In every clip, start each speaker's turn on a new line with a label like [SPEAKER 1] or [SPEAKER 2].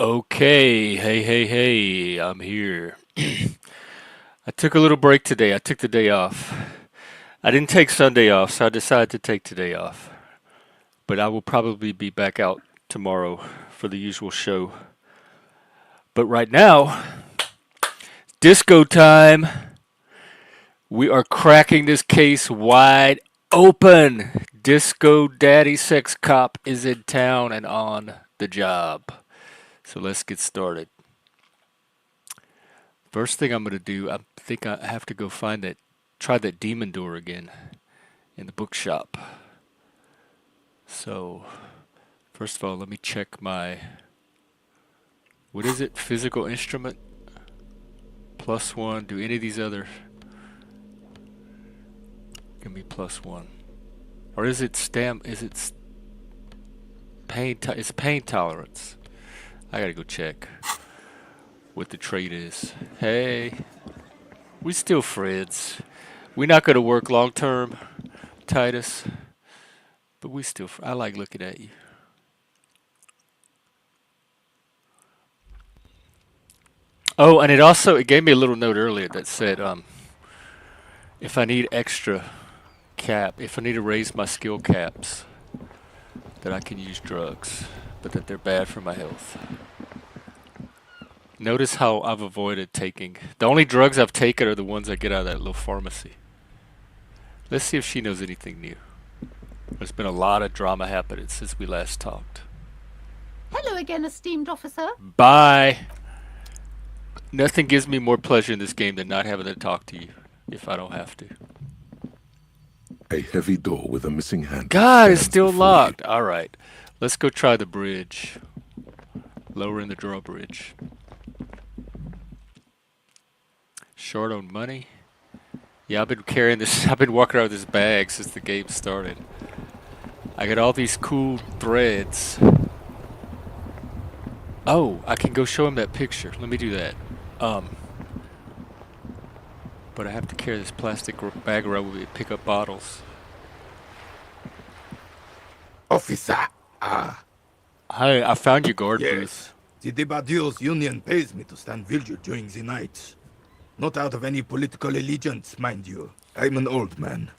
[SPEAKER 1] Okay, hey, I'm here. I took a little break today. I took the day off. I didn't take Sunday off, so I decided to take today off. But I will probably be back out tomorrow for the usual show. But right now, disco time. We are cracking this case wide open. Disco Daddy Sex Cop is in town and on the job. So let's get started. First thing I'm gonna do, I think I have to go try that demon door again in the bookshop. So, first of all, let me check what is it? Physical instrument +1. Do any of these other give me +1, or is it pain? It's pain tolerance. I gotta go check what the trait is. Hey, we still friends. We're not gonna work long term, Titus. But I like looking at you. Oh, and it gave me a little note earlier that said, if I need if I need to raise my skill caps, that I can use drugs, but that they're bad for my health. Notice how I've avoided taking, the only drugs I've taken are the ones I get out of that little pharmacy. Let's see if she knows anything new. There's been a lot of drama happening since we last talked.
[SPEAKER 2] Hello again, esteemed officer.
[SPEAKER 1] Bye. Nothing gives me more pleasure in this game than not having to talk to you, if I don't have to.
[SPEAKER 3] A heavy door with a missing handle.
[SPEAKER 1] God, it's still locked. All right, let's go try the bridge. Lowering the drawbridge. Short on money. Yeah, I've been carrying this. I've been walking around with this bag since the game started. I got all these cool threads. Oh, I can go show him that picture. Let me do that. But I have to carry this plastic bag around with me to pick up bottles.
[SPEAKER 4] Officer!
[SPEAKER 1] Hi, I found your guard booth.
[SPEAKER 4] The Debardiers Union pays me to stand vigil during the night. Not out of any political allegiance, mind you. I'm an old man.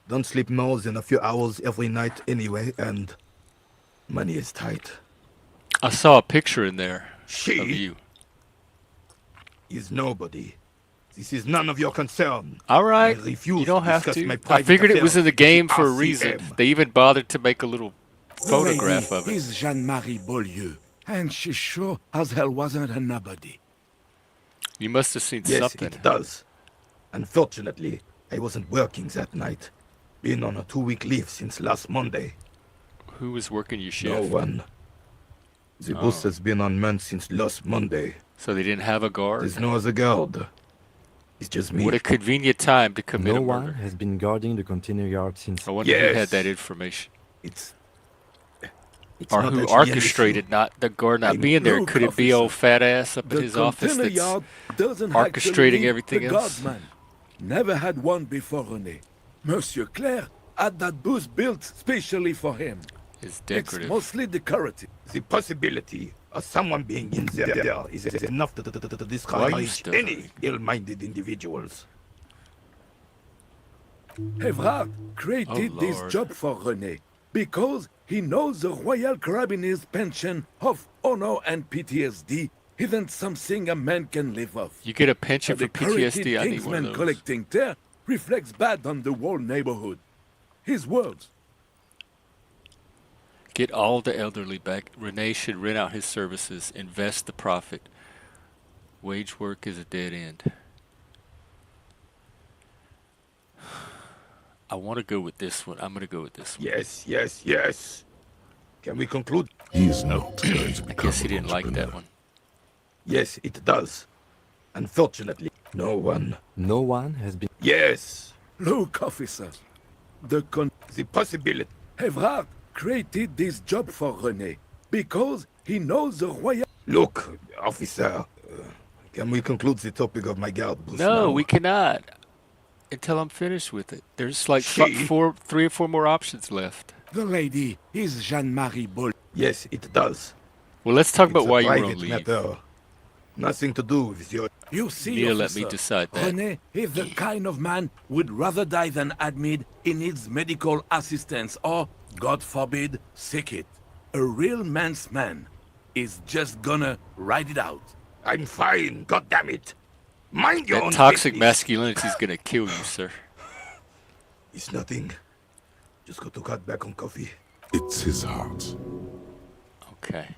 [SPEAKER 4] Don't sleep more than a few hours every night anyway, and money is tight.
[SPEAKER 1] I saw a picture in there of
[SPEAKER 4] She
[SPEAKER 1] you.
[SPEAKER 4] is nobody. This is none of your concern.
[SPEAKER 1] All right,
[SPEAKER 4] I refuse
[SPEAKER 1] you don't
[SPEAKER 4] to
[SPEAKER 1] have
[SPEAKER 4] discuss my
[SPEAKER 1] to. I
[SPEAKER 4] private
[SPEAKER 1] figured it was in the
[SPEAKER 4] affairs with
[SPEAKER 1] game for a
[SPEAKER 4] RCM.
[SPEAKER 1] reason. They even bothered to make a little photograph of it.
[SPEAKER 5] He's Jean-Marie Beaulieu, and she sure as hell wasn't a nobody.
[SPEAKER 1] You must have seen
[SPEAKER 4] Yes,
[SPEAKER 1] something.
[SPEAKER 4] it does. Unfortunately, I wasn't working that night. Been on a 2-week leave since last Monday.
[SPEAKER 1] Who was working your shift?
[SPEAKER 4] No one. The boss has been on man since last Monday.
[SPEAKER 1] So they didn't have a guard?
[SPEAKER 4] There's no other guard. It's just me.
[SPEAKER 1] What a convenient time to commit
[SPEAKER 6] No
[SPEAKER 1] a
[SPEAKER 6] one
[SPEAKER 1] murder.
[SPEAKER 6] has been guarding the container yard since.
[SPEAKER 1] I wonder who had that information.
[SPEAKER 4] It's
[SPEAKER 1] Or
[SPEAKER 4] not
[SPEAKER 1] who
[SPEAKER 4] actually an
[SPEAKER 1] orchestrated
[SPEAKER 4] issue.
[SPEAKER 1] the guard not
[SPEAKER 4] I'm
[SPEAKER 1] being there.
[SPEAKER 5] no
[SPEAKER 1] Could it be
[SPEAKER 5] officer.
[SPEAKER 1] old fat ass up in
[SPEAKER 5] The
[SPEAKER 1] his office
[SPEAKER 5] container
[SPEAKER 1] that's
[SPEAKER 5] yard doesn't
[SPEAKER 1] orchestrating
[SPEAKER 5] actually need
[SPEAKER 1] everything
[SPEAKER 5] the
[SPEAKER 1] else?
[SPEAKER 5] guardsman. Never had one before René. Monsieur Claire had that booth built specially for him.
[SPEAKER 1] It's decorative.
[SPEAKER 5] It's mostly decorative.
[SPEAKER 4] The possibility of someone being in there is enough to
[SPEAKER 1] Why are you
[SPEAKER 4] discourage
[SPEAKER 1] stuttering?
[SPEAKER 4] any ill-minded individuals.
[SPEAKER 5] Evrard created this
[SPEAKER 1] Lord.
[SPEAKER 5] job for René because he knows the Royal Carabiniers pension of honor and PTSD isn't something a man can live off.
[SPEAKER 1] You get a pension
[SPEAKER 5] A
[SPEAKER 1] for
[SPEAKER 5] decorated
[SPEAKER 1] PTSD. I need one of
[SPEAKER 5] Kingsman
[SPEAKER 1] those.
[SPEAKER 5] collecting tear reflects bad on the whole neighborhood. His words.
[SPEAKER 1] Get all the elderly back. Renee should rent out his services, invest the profit. Wage work is a dead end. I want to go with this one. I'm going to go with this one.
[SPEAKER 4] Yes. Can we conclude?
[SPEAKER 3] He is not going to
[SPEAKER 1] I
[SPEAKER 3] become
[SPEAKER 1] guess he
[SPEAKER 3] an
[SPEAKER 1] didn't like that
[SPEAKER 3] entrepreneur.
[SPEAKER 1] one.
[SPEAKER 4] Yes, it does. Unfortunately, no one.
[SPEAKER 6] No one has been.
[SPEAKER 4] Yes,
[SPEAKER 5] Look, officer. The
[SPEAKER 4] possibility.
[SPEAKER 5] Evrard created this job for René because he knows the Royal...
[SPEAKER 4] Look, officer, can we conclude the topic of my guard booth
[SPEAKER 1] No,
[SPEAKER 4] now?
[SPEAKER 1] we cannot. Until I'm finished with it. There's like
[SPEAKER 4] She-
[SPEAKER 1] 3 or 4 more options left.
[SPEAKER 5] The lady is Jean-Marie Beaulieu.
[SPEAKER 4] Yes, it does.
[SPEAKER 1] Well, let's talk
[SPEAKER 4] It's
[SPEAKER 1] about
[SPEAKER 4] a
[SPEAKER 1] why you want
[SPEAKER 4] private
[SPEAKER 1] to leave.
[SPEAKER 4] matter. Nothing to do with your...
[SPEAKER 5] You
[SPEAKER 1] You
[SPEAKER 5] see,
[SPEAKER 1] need to let me
[SPEAKER 5] officer,
[SPEAKER 1] decide that.
[SPEAKER 5] René is the kind of man would rather die than admit he needs medical assistance or, God forbid, sick it. A real man's man is just gonna ride it out.
[SPEAKER 4] I'm fine, goddammit. Mind your
[SPEAKER 1] That
[SPEAKER 4] own
[SPEAKER 1] toxic
[SPEAKER 4] business.
[SPEAKER 1] masculinity is gonna kill you, sir.
[SPEAKER 4] It's nothing. Just got to cut back on coffee.
[SPEAKER 3] It's his heart.
[SPEAKER 1] Okay.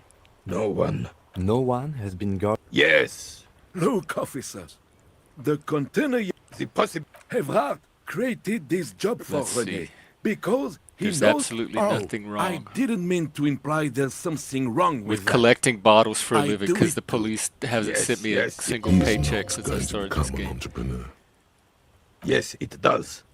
[SPEAKER 4] No one.
[SPEAKER 6] No one has been guarding.
[SPEAKER 4] Yes.
[SPEAKER 5] Look, officers, the container
[SPEAKER 4] The possible...
[SPEAKER 5] Evrard created this job for
[SPEAKER 1] Let's
[SPEAKER 5] René
[SPEAKER 1] see.
[SPEAKER 5] because he
[SPEAKER 1] There's
[SPEAKER 5] knows.
[SPEAKER 1] absolutely
[SPEAKER 5] Oh,
[SPEAKER 1] nothing
[SPEAKER 5] I
[SPEAKER 1] wrong
[SPEAKER 5] didn't mean to imply there's something wrong with
[SPEAKER 1] with
[SPEAKER 5] that.
[SPEAKER 1] collecting bottles for a
[SPEAKER 5] I
[SPEAKER 1] living
[SPEAKER 5] do
[SPEAKER 1] because
[SPEAKER 5] it
[SPEAKER 1] the
[SPEAKER 5] too.
[SPEAKER 1] police hasn't
[SPEAKER 4] Yes,
[SPEAKER 1] sent me
[SPEAKER 4] yes.
[SPEAKER 1] a single
[SPEAKER 3] He's
[SPEAKER 1] paycheck
[SPEAKER 3] not
[SPEAKER 1] since I
[SPEAKER 3] going to
[SPEAKER 1] started this
[SPEAKER 3] become an
[SPEAKER 1] game.
[SPEAKER 3] entrepreneur.
[SPEAKER 4] Yes, it does.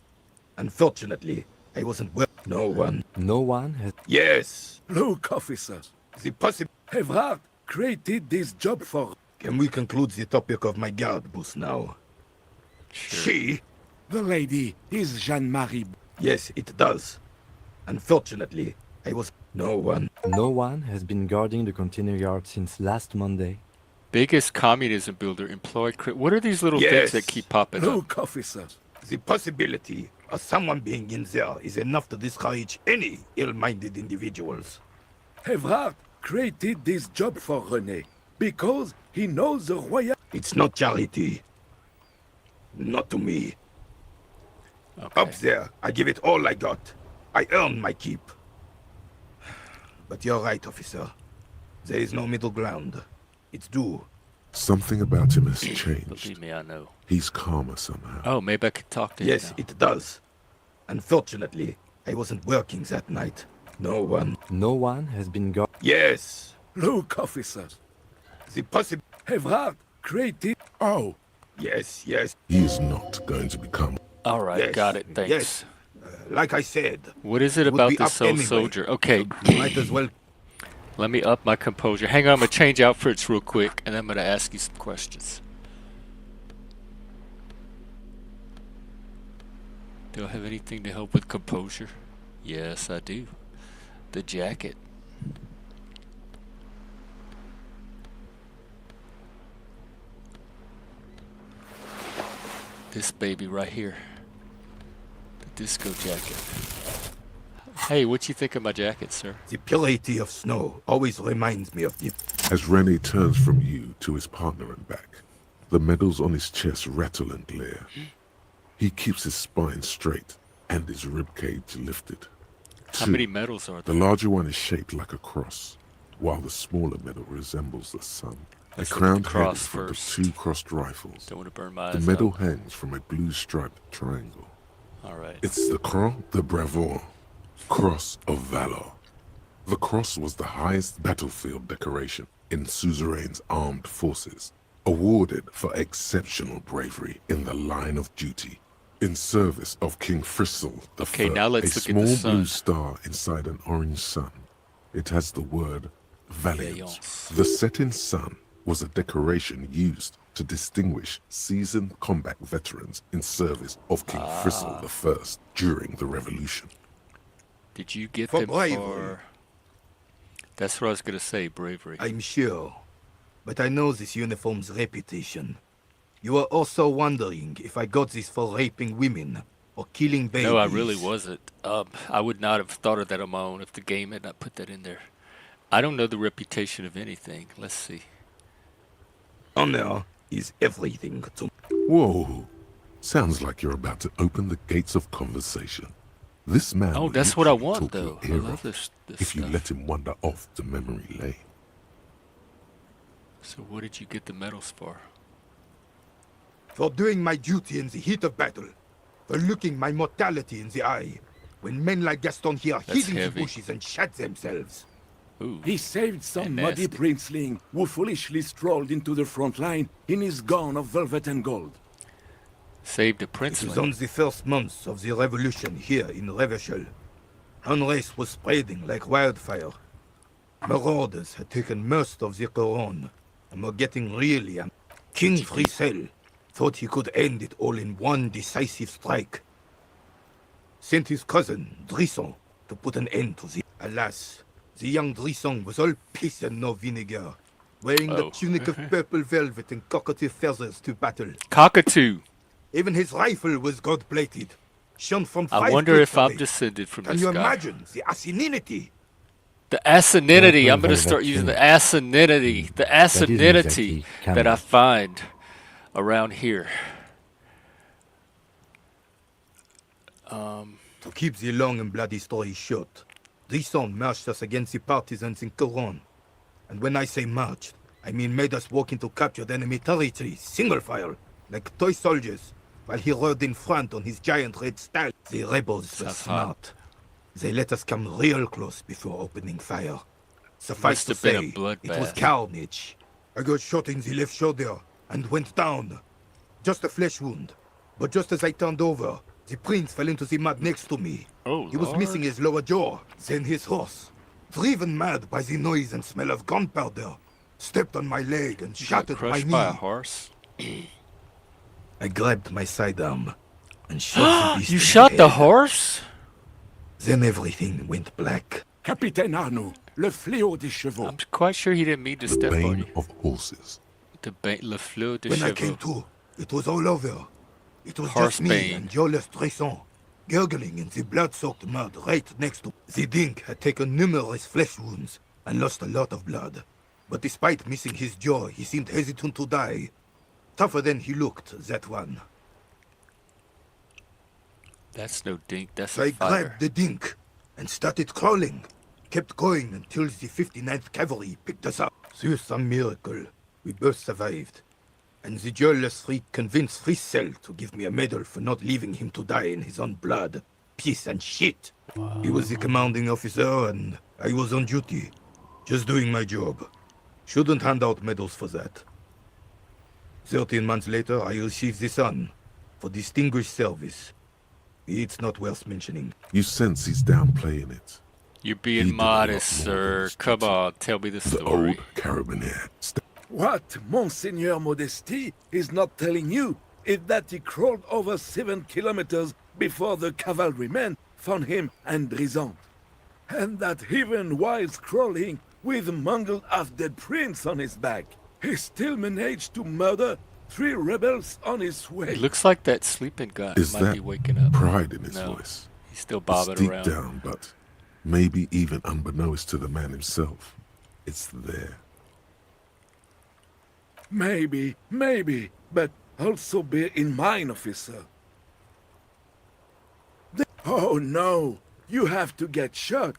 [SPEAKER 4] Unfortunately, I wasn't well. No one.
[SPEAKER 6] No one has.
[SPEAKER 4] Yes.
[SPEAKER 5] Look, officers,
[SPEAKER 4] The possible...
[SPEAKER 5] Evrard created this job for.
[SPEAKER 4] Can we conclude the topic of my guard boost now?
[SPEAKER 1] Sure.
[SPEAKER 4] She...
[SPEAKER 5] The lady is Jeanne-Marie.
[SPEAKER 4] Yes, it does. Unfortunately, I was... No one.
[SPEAKER 6] No one has been guarding the container yard since last Monday.
[SPEAKER 1] Biggest communism builder employed. What are these little things that
[SPEAKER 4] Yes.
[SPEAKER 1] keep popping up?
[SPEAKER 5] Look, officers,
[SPEAKER 4] The possibility of someone being in there is enough to discourage any ill-minded individuals.
[SPEAKER 5] Evrard created this job for René because he knows the royal.
[SPEAKER 4] It's not charity. Not to me.
[SPEAKER 1] Okay.
[SPEAKER 4] Up there, I give it all I got. I earned my keep. But you're right, officer. There is no middle ground. It's due.
[SPEAKER 3] Something about him has changed.
[SPEAKER 1] Believe me, I know.
[SPEAKER 3] He's calmer somehow.
[SPEAKER 1] Oh, maybe I could talk to him
[SPEAKER 4] Yes,
[SPEAKER 1] now.
[SPEAKER 4] it does. Unfortunately, I wasn't working that night. No one.
[SPEAKER 6] No one has been guarding.
[SPEAKER 4] Yes.
[SPEAKER 5] Look, officers,
[SPEAKER 4] The possible...
[SPEAKER 5] Evrard created. Oh,
[SPEAKER 4] Yes, yes,
[SPEAKER 3] He is not going to become.
[SPEAKER 1] All right,
[SPEAKER 4] yes.
[SPEAKER 1] got it. Thanks.
[SPEAKER 4] Yes. Like I said,
[SPEAKER 1] What is it
[SPEAKER 4] would
[SPEAKER 1] about
[SPEAKER 4] be
[SPEAKER 1] this
[SPEAKER 4] up
[SPEAKER 1] soul
[SPEAKER 4] anyway.
[SPEAKER 1] soldier? Okay,
[SPEAKER 4] you might as well...
[SPEAKER 1] let me up my composure. Hang on, I'm gonna change outfits real quick, and I'm gonna ask you some questions. Do I have anything to help with composure? Yes, I do. The jacket. This baby right here. The disco jacket. Hey, what you think of my jacket, sir?
[SPEAKER 4] The purity of snow always reminds me of the...
[SPEAKER 3] As René turns from you to his partner and back, the medals on his chest rattle and glare. He keeps his spine straight and his ribcage lifted.
[SPEAKER 1] How
[SPEAKER 3] Two.
[SPEAKER 1] many medals are
[SPEAKER 3] The
[SPEAKER 1] there?
[SPEAKER 3] larger one is shaped like a cross, while the smaller medal resembles the sun. A
[SPEAKER 1] Let's look at the
[SPEAKER 3] crowned head in
[SPEAKER 1] cross
[SPEAKER 3] front
[SPEAKER 1] first.
[SPEAKER 3] of two crossed rifles.
[SPEAKER 1] Don't want to burn my
[SPEAKER 3] The
[SPEAKER 1] eyes
[SPEAKER 3] medal
[SPEAKER 1] out.
[SPEAKER 3] hangs from a blue striped triangle.
[SPEAKER 1] All right.
[SPEAKER 3] It's the Croix de Bravoure, Cross of Valor. The cross was the highest battlefield decoration in suzerain's armed forces, awarded for exceptional bravery in the line of duty, in service of King Frissel the
[SPEAKER 1] Okay,
[SPEAKER 3] Third,
[SPEAKER 1] now let's
[SPEAKER 3] a
[SPEAKER 1] look at the
[SPEAKER 3] small blue
[SPEAKER 1] sun.
[SPEAKER 3] star inside an orange sun. It has the word Valiant.
[SPEAKER 1] Vaillance.
[SPEAKER 3] The setting sun was a decoration used to distinguish seasoned combat veterans in service of King Frissel I during the Revolution.
[SPEAKER 1] Did you get
[SPEAKER 4] For
[SPEAKER 1] them
[SPEAKER 4] bravery.
[SPEAKER 1] for... That's what I was going to say, bravery.
[SPEAKER 4] I'm sure. But I know this uniform's reputation. You are also wondering if I got this for raping women or killing babies.
[SPEAKER 1] No, I really wasn't. I would not have thought of that on my own if the game had not put that in there. I don't know the reputation of anything. Let's see.
[SPEAKER 4] Honor is everything to me.
[SPEAKER 3] Whoa! Sounds like you're about to open the gates of conversation. This man.
[SPEAKER 1] Oh,
[SPEAKER 3] will
[SPEAKER 1] that's what I
[SPEAKER 3] literally
[SPEAKER 1] want,
[SPEAKER 3] talk your
[SPEAKER 1] though. I
[SPEAKER 3] ear
[SPEAKER 1] love
[SPEAKER 3] off
[SPEAKER 1] this
[SPEAKER 3] if you
[SPEAKER 1] stuff.
[SPEAKER 3] let him wander off to memory lane.
[SPEAKER 1] So what did you get the medals for?
[SPEAKER 4] For doing my duty in the heat of battle. For looking my mortality in the eye. When men like Gaston here hid in the
[SPEAKER 1] heavy.
[SPEAKER 4] bushes and shot themselves.
[SPEAKER 1] Ooh.
[SPEAKER 5] he saved some
[SPEAKER 1] And
[SPEAKER 5] muddy
[SPEAKER 1] nasty.
[SPEAKER 5] princeling who foolishly strolled into the front line in his gown of velvet and gold.
[SPEAKER 1] Saved a
[SPEAKER 4] It was
[SPEAKER 1] princeling.
[SPEAKER 4] on the first months of the revolution here in Revachol. Unrest was spreading like wildfire. Marauders had taken most of the Couronne and were getting really angry. King Frissel thought he could end it all in one decisive strike. Sent his cousin, Drisson, to put an end to the... Alas, The young Drisong was all piss and no vinegar, wearing the
[SPEAKER 1] Oh.
[SPEAKER 4] tunic of purple velvet and cockatoo feathers to battle.
[SPEAKER 1] Cockatoo.
[SPEAKER 4] Even his rifle was gold-plated, shone from
[SPEAKER 1] I
[SPEAKER 4] 5
[SPEAKER 1] wonder
[SPEAKER 4] bricks
[SPEAKER 1] if I'm
[SPEAKER 4] away.
[SPEAKER 1] descended from
[SPEAKER 4] Can
[SPEAKER 1] this
[SPEAKER 4] you
[SPEAKER 1] guy.
[SPEAKER 4] imagine the asininity?
[SPEAKER 1] The asininity.
[SPEAKER 6] Purple
[SPEAKER 1] I'm going to start
[SPEAKER 6] velvet
[SPEAKER 1] using the
[SPEAKER 6] tunic.
[SPEAKER 1] asininity. The
[SPEAKER 6] That isn't
[SPEAKER 1] asininity
[SPEAKER 6] exactly
[SPEAKER 1] that I
[SPEAKER 6] canon.
[SPEAKER 1] find around here.
[SPEAKER 4] To keep the long and bloody story short, Drisong marched us against the partisans in Coron. And when I say marched, I mean made us walk into captured enemy territory, single file, like toy soldiers, while he rode in front on his giant red stag. The rebels were
[SPEAKER 1] Sounds hot.
[SPEAKER 4] smart. They let us come real close before opening fire. Suffice
[SPEAKER 1] Must
[SPEAKER 4] to
[SPEAKER 1] have been a
[SPEAKER 4] say, it was
[SPEAKER 1] bloodbath.
[SPEAKER 4] carnage. I got shot in the left shoulder and went down. Just a flesh wound. But just as I turned over, the prince fell into the mud next to me.
[SPEAKER 1] Oh,
[SPEAKER 4] He was missing
[SPEAKER 1] Lord.
[SPEAKER 4] his lower jaw, then his horse. Driven mad by the noise and smell of gunpowder, stepped on my leg and
[SPEAKER 1] You got
[SPEAKER 4] shattered my
[SPEAKER 1] crushed
[SPEAKER 4] knee.
[SPEAKER 1] by a horse.
[SPEAKER 4] I grabbed my sidearm and shot the beast
[SPEAKER 1] You
[SPEAKER 4] in
[SPEAKER 1] shot the
[SPEAKER 4] head.
[SPEAKER 1] horse?
[SPEAKER 4] Then everything went black.
[SPEAKER 5] Capitaine Arnoux, le fléau des chevaux.
[SPEAKER 1] I'm quite sure he didn't mean to
[SPEAKER 3] The
[SPEAKER 1] step on
[SPEAKER 3] bane
[SPEAKER 1] you.
[SPEAKER 3] of horses.
[SPEAKER 1] Le fleur de
[SPEAKER 4] When I came
[SPEAKER 1] chevaux.
[SPEAKER 4] to, it was all over. It was
[SPEAKER 1] Horse
[SPEAKER 4] just me
[SPEAKER 1] bane.
[SPEAKER 4] and Jolas Tresson, gurgling in the blood-soaked mud right next to. The dink had taken numerous flesh wounds and lost a lot of blood. But despite missing his jaw, he seemed hesitant to die. Tougher than he looked, that one.
[SPEAKER 1] That's no dink. That's
[SPEAKER 4] So
[SPEAKER 1] a
[SPEAKER 4] I
[SPEAKER 1] fire.
[SPEAKER 4] grabbed the dink and started crawling. Kept going until the 59th Cavalry picked us up. Through some miracle, we both survived. And the joyless freak convinced Frissel to give me a medal for not leaving him to die in his own blood. Piece and shit. He was the commanding officer and I was on duty. Just doing my job. Shouldn't hand out medals for that. 13 months later, I received the Sun for distinguished service. It's not worth mentioning.
[SPEAKER 3] You sense he's downplaying it.
[SPEAKER 1] You're
[SPEAKER 3] He
[SPEAKER 1] being
[SPEAKER 3] did a lot
[SPEAKER 1] modest,
[SPEAKER 3] more than
[SPEAKER 1] sir.
[SPEAKER 3] his
[SPEAKER 1] Come
[SPEAKER 3] duty.
[SPEAKER 1] on, tell me the
[SPEAKER 3] The
[SPEAKER 1] story.
[SPEAKER 3] old carabinier.
[SPEAKER 5] What Monseigneur Modesty is not telling you is that he crawled over 7 kilometers before the cavalrymen found him and Drisong. And that even while crawling with a mangled half-dead prince on his back, he still managed to murder 3 rebels on his way.
[SPEAKER 1] It looks like that sleeping guy
[SPEAKER 3] Is
[SPEAKER 1] might
[SPEAKER 3] that
[SPEAKER 1] be waking up.
[SPEAKER 3] pride in his
[SPEAKER 1] No.
[SPEAKER 3] voice?
[SPEAKER 1] He's still
[SPEAKER 3] It's
[SPEAKER 1] bobbing
[SPEAKER 3] deep
[SPEAKER 1] around.
[SPEAKER 3] down, but maybe even unbeknownst to the man himself, it's there.
[SPEAKER 5] Maybe, but also bear in mind, officer. Oh no, you have to get shot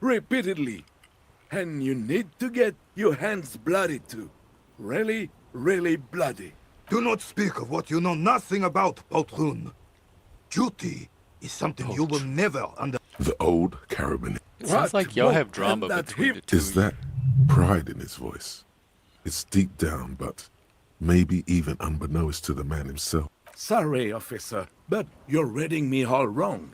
[SPEAKER 5] repeatedly. And you need to get your hands bloody too. Really, really bloody.
[SPEAKER 4] Do not speak of what you know nothing about, Poltroon. Duty is something you will never understand.
[SPEAKER 3] The old carabinier.
[SPEAKER 1] It sounds
[SPEAKER 5] What
[SPEAKER 1] like y'all
[SPEAKER 5] more
[SPEAKER 1] have drama
[SPEAKER 5] can that
[SPEAKER 1] between the
[SPEAKER 5] hip-
[SPEAKER 1] two.
[SPEAKER 3] Is that pride in his voice? It's deep down, but maybe even unbeknownst to the man himself.
[SPEAKER 5] Sorry, officer, but you're reading me all wrong.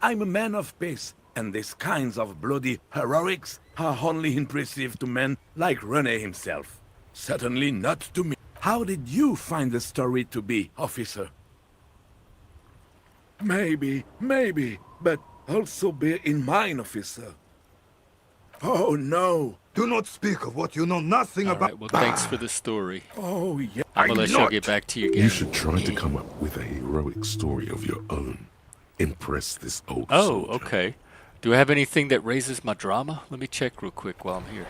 [SPEAKER 5] I'm a man of peace, and these kinds of bloody heroics are only impressive to men like René himself. Certainly not to me. How did you find the story to be, officer? Maybe, but also bear in mind, officer. Oh no!
[SPEAKER 4] Do not speak of what you know nothing
[SPEAKER 1] All
[SPEAKER 4] about.
[SPEAKER 1] right, well, thanks for the story.
[SPEAKER 5] Oh yeah.
[SPEAKER 1] I'm gonna let y'all get back to your game.
[SPEAKER 3] You should try to come up with a heroic story of your own. Impress this old
[SPEAKER 1] Oh,
[SPEAKER 3] soldier.
[SPEAKER 1] okay. Do I have anything that raises my drama? Let me check real quick while I'm here.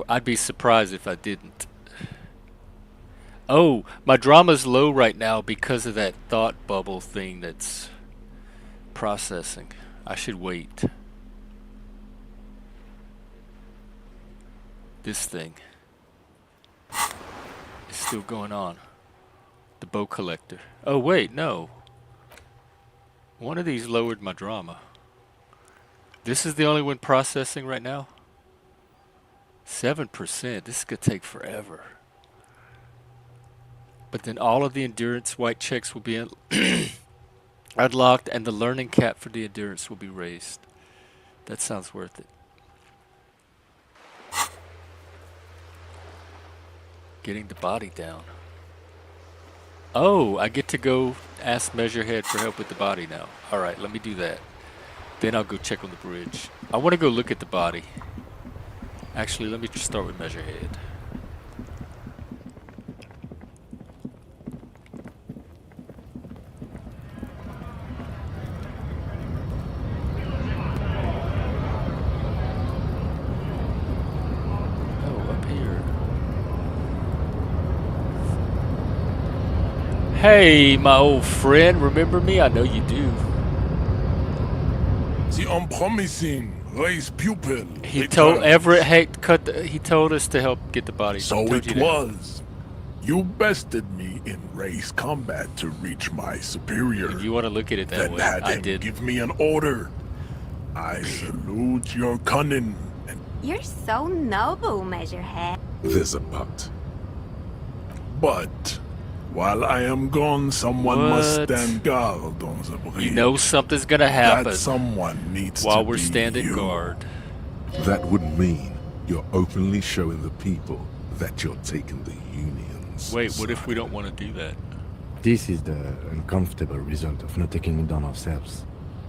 [SPEAKER 1] I'd be surprised if I didn't. Oh, my drama's low right now because of that thought bubble thing that's processing. I should wait. This thing is still going on. The bow collector. Oh, wait, no. One of these lowered my drama. This is the only one processing right now? 7%. This could take forever. But then all of the endurance white checks will be unlocked and the learning cap for the endurance will be raised. That sounds worth it. Getting the body down. Oh, I get to go ask Measurehead for help with the body now. Alright, let me do that. Then I'll go check on the bridge. I want to go look at the body. Actually, let me just start with Measurehead. Oh, up here. Hey, my old friend, remember me? I know you do.
[SPEAKER 7] The unpromising race pupil.
[SPEAKER 1] He told Everett, hey, he told us to help get the body.
[SPEAKER 7] So
[SPEAKER 1] Told
[SPEAKER 7] it
[SPEAKER 1] you that.
[SPEAKER 7] was. You bested me in race combat to reach my superior.
[SPEAKER 1] If you want to look at it that
[SPEAKER 7] Then
[SPEAKER 1] way,
[SPEAKER 7] had
[SPEAKER 1] I
[SPEAKER 7] him
[SPEAKER 1] did.
[SPEAKER 7] give me an order. I salute your cunning. And
[SPEAKER 8] You're so noble, Measurehead.
[SPEAKER 3] There's a
[SPEAKER 7] but while I am gone, someone must
[SPEAKER 1] What?
[SPEAKER 7] stand guard on the bridge.
[SPEAKER 1] You know something's gonna happen
[SPEAKER 7] That someone needs
[SPEAKER 1] while
[SPEAKER 7] to
[SPEAKER 1] we're
[SPEAKER 7] be
[SPEAKER 1] standing
[SPEAKER 7] you.
[SPEAKER 1] guard.
[SPEAKER 3] That would mean you're openly showing the people that you're taking the Union's
[SPEAKER 1] Wait, what if
[SPEAKER 3] side.
[SPEAKER 1] we don't want to do that?
[SPEAKER 6] This is the uncomfortable result of not taking it down ourselves.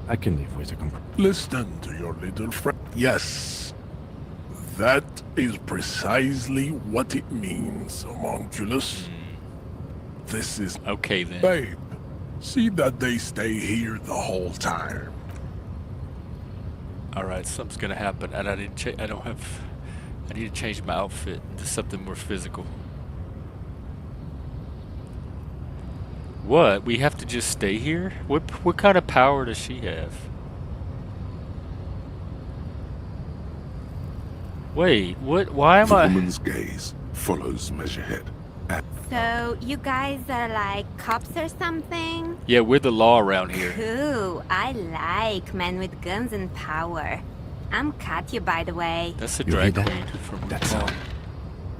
[SPEAKER 6] I can live with a compromise.
[SPEAKER 7] Listen to your little friend. Yes, that is precisely what it means, homunculus. This is...
[SPEAKER 1] Okay then.
[SPEAKER 7] Babe, see that they stay here the whole time.
[SPEAKER 1] All right, something's gonna happen, and I didn't. I don't have. I need to change my outfit into something more physical. What? We have to just stay here? What kind of power does she have? Wait, what? Why am
[SPEAKER 3] The
[SPEAKER 1] I?
[SPEAKER 3] woman's gaze follows Measurehead.
[SPEAKER 8] So, you guys are like cops or something?
[SPEAKER 1] Yeah, we're the law around here.
[SPEAKER 8] Cool. I like men with guns and power. I'm Katya, by the way.
[SPEAKER 1] That's a
[SPEAKER 6] You hear
[SPEAKER 1] drag
[SPEAKER 6] that?
[SPEAKER 1] queen from
[SPEAKER 6] That
[SPEAKER 1] RuPaul.
[SPEAKER 6] sound.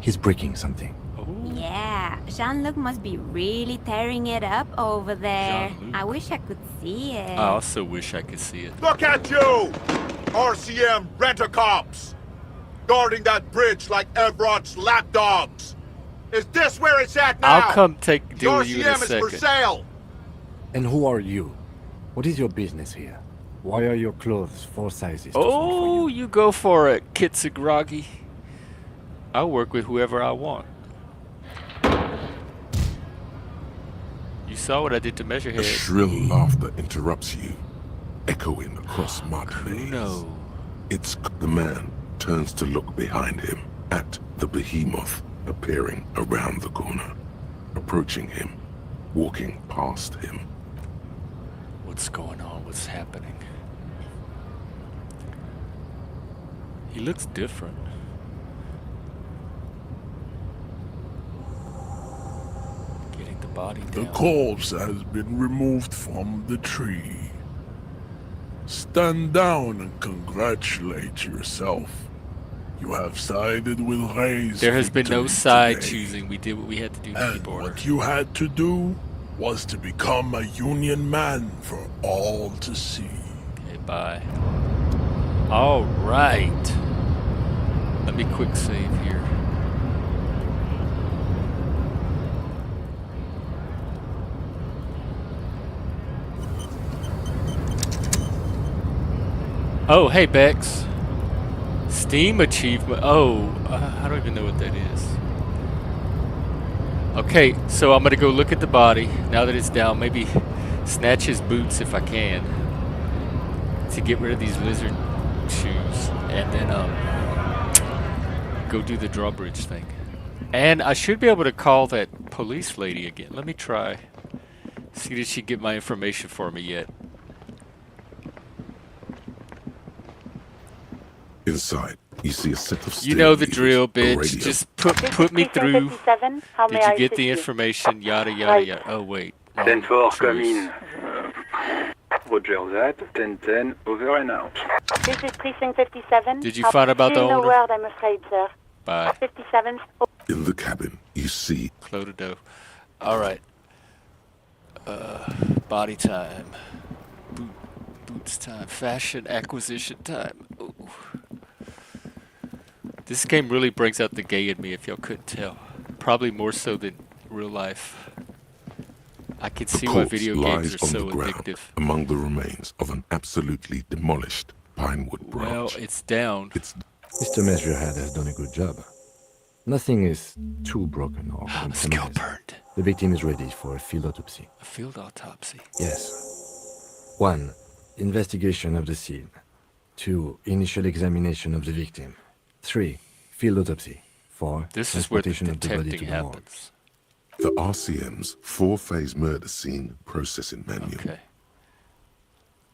[SPEAKER 6] He's breaking something.
[SPEAKER 1] Oh,
[SPEAKER 8] Yeah, Jean-Luc must be really tearing it up over there.
[SPEAKER 1] Jean-Luc.
[SPEAKER 8] I wish I could see it.
[SPEAKER 1] I also wish I could see it.
[SPEAKER 9] Look at you! RCM rent-a-cops! Guarding that bridge like Everett's lapdogs! Is this where it's at now?
[SPEAKER 1] I'll come deal
[SPEAKER 9] The
[SPEAKER 1] with you in a
[SPEAKER 9] RCM is for
[SPEAKER 1] second.
[SPEAKER 9] sale!
[SPEAKER 6] And who are you? What is your business here? Why are your clothes 4 sizes too small for
[SPEAKER 1] Oh,
[SPEAKER 6] you?
[SPEAKER 1] you go for it, Kitsugragi. I'll work with whoever I want. You saw what I did to
[SPEAKER 3] A
[SPEAKER 1] Measurehead.
[SPEAKER 3] shrill laughter interrupts you, echoing across mud maze.
[SPEAKER 1] No.
[SPEAKER 3] It's the man turns to look behind him at the behemoth appearing around the corner, approaching him, walking past him.
[SPEAKER 1] What's going on? What's happening? He looks different. Getting the body
[SPEAKER 7] The
[SPEAKER 1] down.
[SPEAKER 7] corpse has been removed from the tree. Stand down and congratulate yourself. You have sided with Ray's
[SPEAKER 1] There has been no
[SPEAKER 7] victory
[SPEAKER 1] side
[SPEAKER 7] today.
[SPEAKER 1] choosing. We did what we had to do to
[SPEAKER 7] And
[SPEAKER 1] keep order.
[SPEAKER 7] what you had to do was to become a Union man for all to see.
[SPEAKER 1] Okay, bye. All right. Let me quick save here. Oh, hey, Bex. Steam achievement. Oh, I don't even know what that is. Okay, so I'm gonna go look at the body now that it's down. Maybe snatch his boots if I can to get rid of these lizard shoes, and then go do the drawbridge thing. And I should be able to call that police lady again. Let me try. See, did she get my information for me yet?
[SPEAKER 3] Inside, you see a set of
[SPEAKER 1] You know the
[SPEAKER 3] steering
[SPEAKER 1] drill,
[SPEAKER 3] wheels, a
[SPEAKER 1] bitch.
[SPEAKER 3] radio,
[SPEAKER 1] Just put me through. Did you get the information? Yada yada yada. Oh wait. wrong
[SPEAKER 10] 10-4
[SPEAKER 1] choice.
[SPEAKER 10] coming. Roger that. 10-10 over and out.
[SPEAKER 11] This is Precinct 57.
[SPEAKER 1] Did you find about the
[SPEAKER 11] no
[SPEAKER 1] owner?
[SPEAKER 11] word, I'm afraid, sir.
[SPEAKER 1] Bye.
[SPEAKER 11] 57.
[SPEAKER 3] In the cabin, you see
[SPEAKER 1] Clododo. All right. Body time. Boots time. Fashion acquisition time. Ooh. This game really brings out the gay in me, if y'all couldn't tell. Probably more so than real life. I can
[SPEAKER 3] The
[SPEAKER 1] see why
[SPEAKER 3] corpse
[SPEAKER 1] video games
[SPEAKER 3] lies
[SPEAKER 1] are
[SPEAKER 3] on
[SPEAKER 1] so
[SPEAKER 3] the ground
[SPEAKER 1] addictive.
[SPEAKER 3] among the remains of an absolutely demolished pinewood
[SPEAKER 1] Well,
[SPEAKER 3] branch.
[SPEAKER 1] it's down.
[SPEAKER 3] It's
[SPEAKER 6] Mr. Measurehead has done a good job. Nothing is too broken or
[SPEAKER 1] Skill
[SPEAKER 6] compromised.
[SPEAKER 1] burned.
[SPEAKER 6] The victim is ready for a field autopsy.
[SPEAKER 1] A field autopsy.
[SPEAKER 6] Yes. 1. Investigation of the scene. 2. Initial examination of the victim. 3. Field autopsy. 4.
[SPEAKER 1] This is where the
[SPEAKER 6] Transportation of the body
[SPEAKER 1] detecting
[SPEAKER 6] to the morgue.
[SPEAKER 1] happens.
[SPEAKER 3] the RCM's 4-phase murder scene processing manual.
[SPEAKER 1] Okay.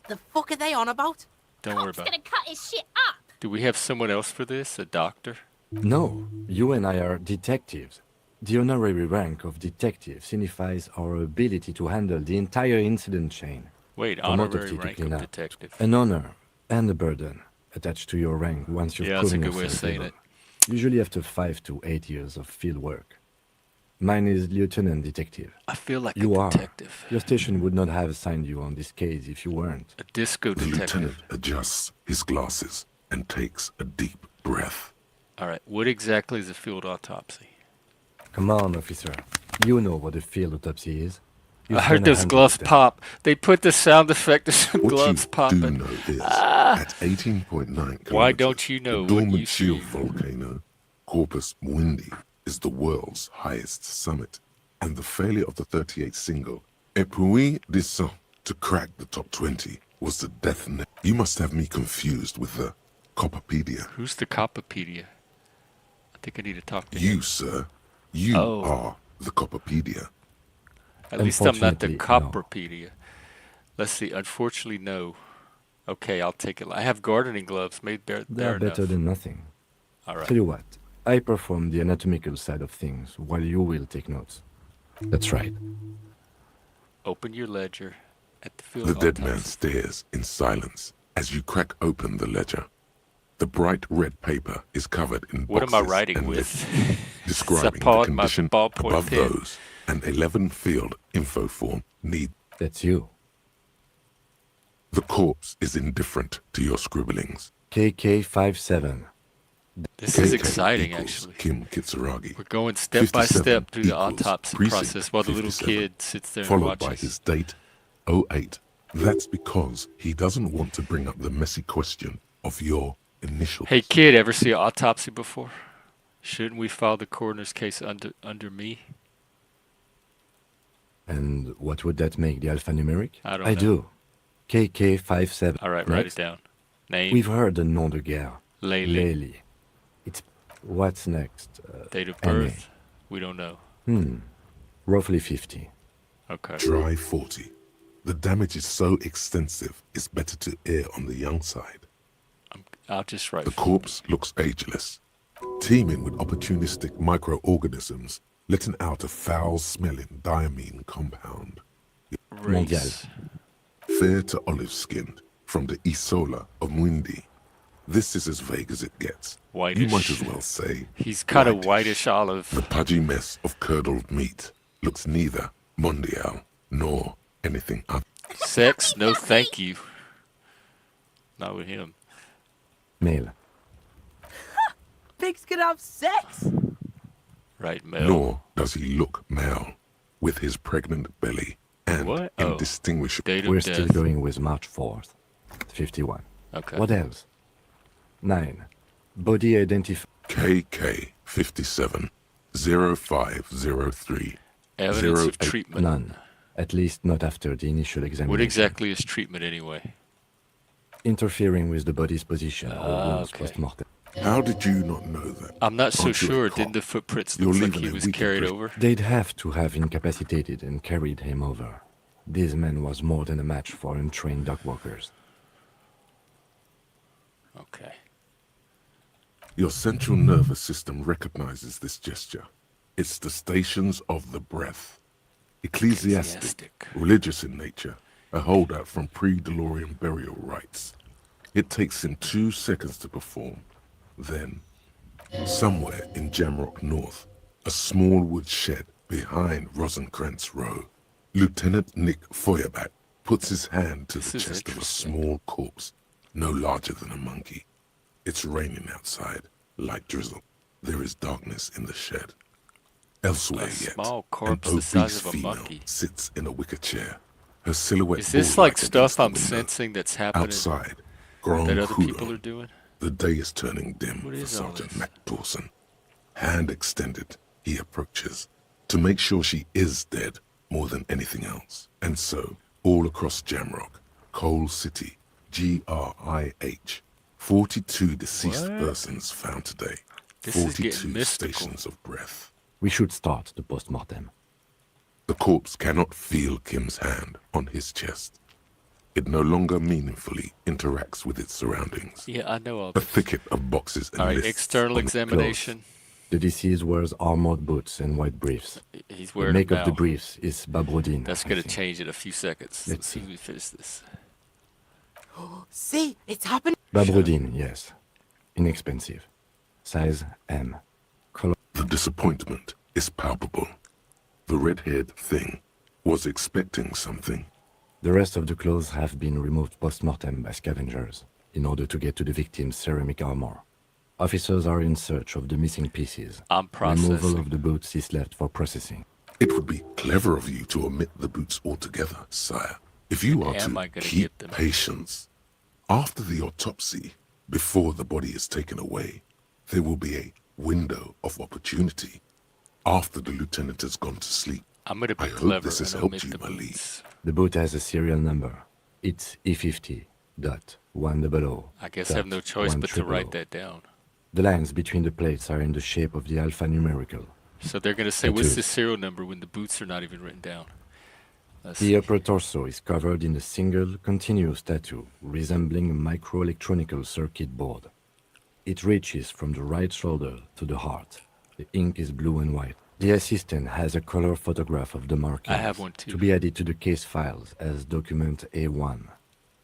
[SPEAKER 12] The fuck are they on about?
[SPEAKER 1] Don't worry about it.
[SPEAKER 8] gonna cut his shit up.
[SPEAKER 1] Do we have someone else for this? A doctor?
[SPEAKER 6] No, you and I are detectives. The honorary rank of detective signifies our ability to handle the entire incident chain.
[SPEAKER 1] Wait,
[SPEAKER 6] From
[SPEAKER 1] honorary
[SPEAKER 6] autopsy to
[SPEAKER 1] rank of
[SPEAKER 6] cleanup.
[SPEAKER 1] detective.
[SPEAKER 6] An honor and a burden attached to your rank once you've
[SPEAKER 1] Yeah, that's a
[SPEAKER 6] proven
[SPEAKER 1] good way of
[SPEAKER 6] yourself
[SPEAKER 1] saying
[SPEAKER 6] able.
[SPEAKER 1] it.
[SPEAKER 6] Usually after 5 to 8 years of field work. Mine is lieutenant detective.
[SPEAKER 1] I feel like
[SPEAKER 6] You
[SPEAKER 1] a
[SPEAKER 6] are.
[SPEAKER 1] detective.
[SPEAKER 6] Your station would not have assigned you on this case if you weren't.
[SPEAKER 1] A disco
[SPEAKER 3] The
[SPEAKER 1] detective.
[SPEAKER 3] lieutenant adjusts his glasses and takes a deep breath.
[SPEAKER 1] All right, what exactly is a field autopsy?
[SPEAKER 6] Come on, officer. You know what a field autopsy is.
[SPEAKER 1] I heard those gloves pop. They put the sound effect of some
[SPEAKER 3] What
[SPEAKER 1] gloves
[SPEAKER 3] you
[SPEAKER 1] popping.
[SPEAKER 3] do know is, at 18.9 kilometers,
[SPEAKER 1] Why don't you know
[SPEAKER 3] the
[SPEAKER 1] what
[SPEAKER 3] dormant
[SPEAKER 1] you
[SPEAKER 3] shield
[SPEAKER 1] see?
[SPEAKER 3] volcano, Corpus Mundi, is the world's highest summit. And the failure of the 38 single, Et puis descend, to crack the top 20 was the death knell. You must have me confused with the Copperpedia.
[SPEAKER 1] Who's the Copperpedia? I think I need to talk to
[SPEAKER 3] You,
[SPEAKER 1] him.
[SPEAKER 3] sir, you
[SPEAKER 1] Oh.
[SPEAKER 3] are the Copperpedia.
[SPEAKER 1] At least I'm not the
[SPEAKER 6] Unfortunately, no.
[SPEAKER 1] Copperpedia. Let's see. Unfortunately, no. Okay, I'll take it. I have gardening gloves. Maybe they're
[SPEAKER 6] They're better
[SPEAKER 1] enough.
[SPEAKER 6] than nothing.
[SPEAKER 1] All right.
[SPEAKER 6] Tell you what, I perform the anatomical side of things while you will take notes. That's right.
[SPEAKER 1] Open your ledger at the field
[SPEAKER 3] The dead man
[SPEAKER 1] autopsy.
[SPEAKER 3] stares in silence as you crack open the ledger. The bright red paper is covered in
[SPEAKER 1] What am
[SPEAKER 3] boxes
[SPEAKER 1] I writing
[SPEAKER 3] and
[SPEAKER 1] with?
[SPEAKER 3] letters, describing the
[SPEAKER 1] pawned my
[SPEAKER 3] condition
[SPEAKER 1] ballpoint
[SPEAKER 3] above
[SPEAKER 1] pen.
[SPEAKER 3] those. An 11-field info form need.
[SPEAKER 6] That's you.
[SPEAKER 3] The corpse is indifferent to your scribblings.
[SPEAKER 6] KK57.
[SPEAKER 1] This is
[SPEAKER 3] KK
[SPEAKER 1] exciting,
[SPEAKER 3] equals
[SPEAKER 1] actually.
[SPEAKER 3] Kim Kitsuragi.
[SPEAKER 1] We're going step by
[SPEAKER 3] 57
[SPEAKER 1] step through the
[SPEAKER 3] equals
[SPEAKER 1] autopsy
[SPEAKER 3] precinct
[SPEAKER 1] process while the little
[SPEAKER 3] 57,
[SPEAKER 1] kid sits there and
[SPEAKER 3] followed by
[SPEAKER 1] watches.
[SPEAKER 3] his date, 08. That's because he doesn't want to bring up the messy question of your initials.
[SPEAKER 1] Hey, kid, ever see an autopsy before? Shouldn't we file the coroner's case under me?
[SPEAKER 6] And what would that make the alphanumeric?
[SPEAKER 1] I don't
[SPEAKER 6] I
[SPEAKER 1] know.
[SPEAKER 6] do. KK57.
[SPEAKER 1] All right, write it
[SPEAKER 6] Next.
[SPEAKER 1] down. Name,
[SPEAKER 6] We've heard the nom de guerre.
[SPEAKER 1] Lele,
[SPEAKER 6] Lely. It's what's next?
[SPEAKER 1] date of
[SPEAKER 6] NA.
[SPEAKER 1] birth. We don't know.
[SPEAKER 6] Roughly 50.
[SPEAKER 1] Okay.
[SPEAKER 3] Dry 40. The damage is so extensive, it's better to err on the young side.
[SPEAKER 1] I'll just write.
[SPEAKER 3] The corpse looks ageless, teeming with opportunistic microorganisms, letting out a foul-smelling diamine compound.
[SPEAKER 1] Race.
[SPEAKER 3] Fair to olive-skinned, from the Isola of Mundi. This is as vague as it gets.
[SPEAKER 1] Whitish.
[SPEAKER 3] You might as well say
[SPEAKER 1] He's kind of
[SPEAKER 3] whitish.
[SPEAKER 1] whitish olive.
[SPEAKER 3] The pudgy mess of curdled meat looks neither mondial nor anything other.
[SPEAKER 1] Sex? No, thank you. Not with him.
[SPEAKER 6] Male.
[SPEAKER 12] Pigs can have sex.
[SPEAKER 1] Right, Mel.
[SPEAKER 3] Nor does he look male, with his pregnant belly and
[SPEAKER 1] What? Oh.
[SPEAKER 3] indistinguishable.
[SPEAKER 1] Date of
[SPEAKER 6] We're
[SPEAKER 1] death.
[SPEAKER 6] still going with March 4th. 51.
[SPEAKER 1] Okay.
[SPEAKER 6] What else? 9. Body identified.
[SPEAKER 3] KK 57 0503
[SPEAKER 1] Evidence of
[SPEAKER 3] 08.
[SPEAKER 1] treatment.
[SPEAKER 6] None. At least not after the initial examination.
[SPEAKER 1] What exactly is treatment anyway?
[SPEAKER 6] Interfering with the body's position or wounds
[SPEAKER 1] okay.
[SPEAKER 6] post-mortem.
[SPEAKER 3] How did you not know that?
[SPEAKER 1] I'm not so
[SPEAKER 3] Aren't you a
[SPEAKER 1] sure.
[SPEAKER 3] cop?
[SPEAKER 1] Didn't the footprints
[SPEAKER 3] You're
[SPEAKER 1] look like
[SPEAKER 3] leaving
[SPEAKER 1] he
[SPEAKER 3] a
[SPEAKER 1] was
[SPEAKER 3] week
[SPEAKER 1] carried
[SPEAKER 3] impression.
[SPEAKER 1] over?
[SPEAKER 6] They'd have to have incapacitated and carried him over. This man was more than a match for untrained dog walkers.
[SPEAKER 1] Okay.
[SPEAKER 3] Your central nervous system recognizes this gesture. It's the stations of the breath. Ecclesiastic, religious in nature, a holdout from pre-DeLorean burial rites. It takes him 2 seconds to perform. Then, somewhere in Jamrock North, a small wood shed behind Rosencrantz Row, Lieutenant Nick Feuerbach puts his hand to
[SPEAKER 1] This
[SPEAKER 3] the
[SPEAKER 1] is
[SPEAKER 3] chest of a
[SPEAKER 1] interesting.
[SPEAKER 3] small corpse, no larger than a monkey. It's raining outside, light drizzle. There is darkness in the shed. Elsewhere
[SPEAKER 1] A
[SPEAKER 3] yet,
[SPEAKER 1] small
[SPEAKER 3] an
[SPEAKER 1] corpse the size
[SPEAKER 3] obese
[SPEAKER 1] of a
[SPEAKER 3] female
[SPEAKER 1] monkey.
[SPEAKER 3] sits in a wicker chair, her silhouette
[SPEAKER 1] Is this
[SPEAKER 3] bull-like
[SPEAKER 1] like stuff
[SPEAKER 3] against the
[SPEAKER 1] I'm
[SPEAKER 3] window.
[SPEAKER 1] sensing that's happening
[SPEAKER 3] Outside,
[SPEAKER 1] that
[SPEAKER 3] grown
[SPEAKER 1] other people
[SPEAKER 3] cooler.
[SPEAKER 1] are doing?
[SPEAKER 3] The day is turning dim
[SPEAKER 1] What
[SPEAKER 3] for
[SPEAKER 1] is all
[SPEAKER 3] Sergeant
[SPEAKER 1] this?
[SPEAKER 3] MacDawson. Hand extended, he approaches to make sure she is dead more than anything else. And so, all across Jamrock, Coal City, GRIH, 42 deceased
[SPEAKER 1] What?
[SPEAKER 3] persons found today.
[SPEAKER 1] This is getting
[SPEAKER 3] 42
[SPEAKER 1] mystical.
[SPEAKER 3] stations of breath.
[SPEAKER 6] We should start the post-mortem.
[SPEAKER 3] The corpse cannot feel Kim's hand on his chest. It no longer meaningfully interacts with its surroundings.
[SPEAKER 1] Yeah, I know all
[SPEAKER 3] A
[SPEAKER 1] this.
[SPEAKER 3] thicket of boxes and
[SPEAKER 1] All right,
[SPEAKER 3] lists
[SPEAKER 1] external
[SPEAKER 3] on the
[SPEAKER 1] examination.
[SPEAKER 6] The deceased wears armored boots and white briefs.
[SPEAKER 1] He's
[SPEAKER 6] The
[SPEAKER 1] wearing
[SPEAKER 6] make
[SPEAKER 1] them
[SPEAKER 6] of the
[SPEAKER 1] now.
[SPEAKER 6] briefs is Babrodine.
[SPEAKER 1] That's
[SPEAKER 6] I
[SPEAKER 1] gonna
[SPEAKER 6] think.
[SPEAKER 1] change in a few seconds.
[SPEAKER 6] Let's
[SPEAKER 1] Let's see
[SPEAKER 6] see.
[SPEAKER 1] if we finish this.
[SPEAKER 12] See, it's happening.
[SPEAKER 6] Babrodine, yes. Inexpensive. Size M. Color.
[SPEAKER 3] The disappointment is palpable. The red-haired thing was expecting something.
[SPEAKER 6] The rest of the clothes have been removed post-mortem by scavengers in order to get to the victim's ceramic armor. Officers are in search of the missing pieces.
[SPEAKER 1] I'm
[SPEAKER 6] Removal
[SPEAKER 1] processing.
[SPEAKER 6] of the boots is left for processing.
[SPEAKER 3] It would be clever of you to omit the boots altogether, sire. If you are
[SPEAKER 1] Am
[SPEAKER 3] to
[SPEAKER 1] I gonna
[SPEAKER 3] keep
[SPEAKER 1] get them?
[SPEAKER 3] patience, after the autopsy, before the body is taken away, there will be a window of opportunity. After the lieutenant has gone to sleep,
[SPEAKER 1] I'm gonna be
[SPEAKER 3] I hope
[SPEAKER 1] clever
[SPEAKER 3] this has
[SPEAKER 1] and
[SPEAKER 3] helped
[SPEAKER 1] omit
[SPEAKER 3] you,
[SPEAKER 1] the
[SPEAKER 3] my lead.
[SPEAKER 1] boots.
[SPEAKER 6] The boot has a serial number. It's E50.100.
[SPEAKER 1] I guess I have no choice but to write that down.
[SPEAKER 6] The lines between the plates are in the shape of the alphanumerical.
[SPEAKER 1] So they're gonna say,
[SPEAKER 6] Me
[SPEAKER 1] what's
[SPEAKER 6] too.
[SPEAKER 1] the serial number when the boots are not even written down? Let's
[SPEAKER 6] The
[SPEAKER 1] see.
[SPEAKER 6] upper torso is covered in a single continuous tattoo resembling a microelectronical circuit board. It reaches from the right shoulder to the heart. The ink is blue and white. The assistant has a color photograph of the markings
[SPEAKER 1] I have one too.
[SPEAKER 6] to be added to the case files as document A1.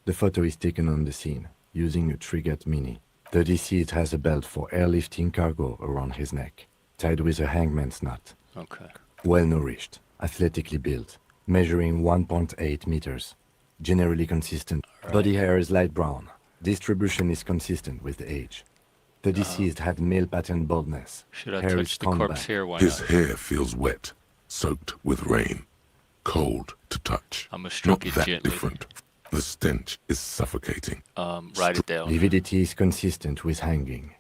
[SPEAKER 6] The photo is taken on the scene using a Trigat Mini. The deceased has a belt for airlifting cargo around his neck, tied with a hangman's knot.
[SPEAKER 1] Okay.
[SPEAKER 6] Well nourished, athletically built, measuring 1.8 meters. Generally consistent. Body hair is light brown. Distribution is consistent with the age. The deceased had male pattern baldness.
[SPEAKER 1] Should I
[SPEAKER 6] Hair
[SPEAKER 1] touch
[SPEAKER 6] is
[SPEAKER 1] the
[SPEAKER 6] combed
[SPEAKER 1] corpse
[SPEAKER 6] back.
[SPEAKER 1] hair? Why
[SPEAKER 3] His
[SPEAKER 1] not?
[SPEAKER 3] hair feels wet, soaked with rain, cold to touch.
[SPEAKER 1] I'm gonna
[SPEAKER 3] Not
[SPEAKER 1] stroke it
[SPEAKER 3] that
[SPEAKER 1] gently.
[SPEAKER 3] different. The stench is suffocating.
[SPEAKER 1] Write it down.
[SPEAKER 6] Lividity is consistent with hanging.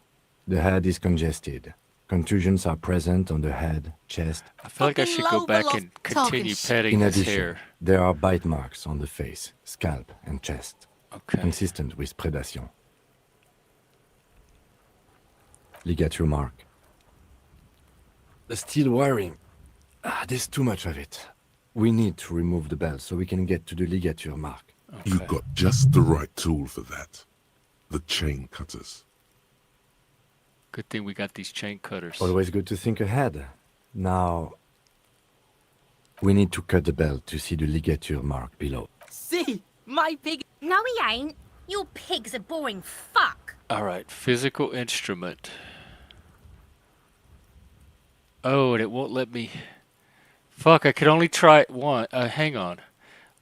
[SPEAKER 6] The head is congested. Contusions are present on the head, chest.
[SPEAKER 1] I feel like I
[SPEAKER 12] Fucking
[SPEAKER 1] should go
[SPEAKER 12] low
[SPEAKER 1] back
[SPEAKER 12] below
[SPEAKER 1] and
[SPEAKER 12] talking
[SPEAKER 1] continue
[SPEAKER 12] shit.
[SPEAKER 1] petting
[SPEAKER 6] In
[SPEAKER 1] his
[SPEAKER 6] addition,
[SPEAKER 1] hair.
[SPEAKER 6] there are bite marks on the face, scalp, and chest,
[SPEAKER 1] Okay.
[SPEAKER 6] consistent with predation. Ligature mark. The steel wiring. There's too much of it. We need to remove the belt so we can get to the ligature mark.
[SPEAKER 3] You
[SPEAKER 1] Okay.
[SPEAKER 3] got just the right tool for that. The chain cutters.
[SPEAKER 1] Good thing we got these chain cutters.
[SPEAKER 6] Always good to think ahead. Now, we need to cut the belt to see the ligature mark below.
[SPEAKER 12] See, my pig.
[SPEAKER 8] No, he ain't. Your pig's a boring fuck.
[SPEAKER 1] All right, physical instrument. Oh, and it won't let me. Fuck, I could only try it one. Hang on.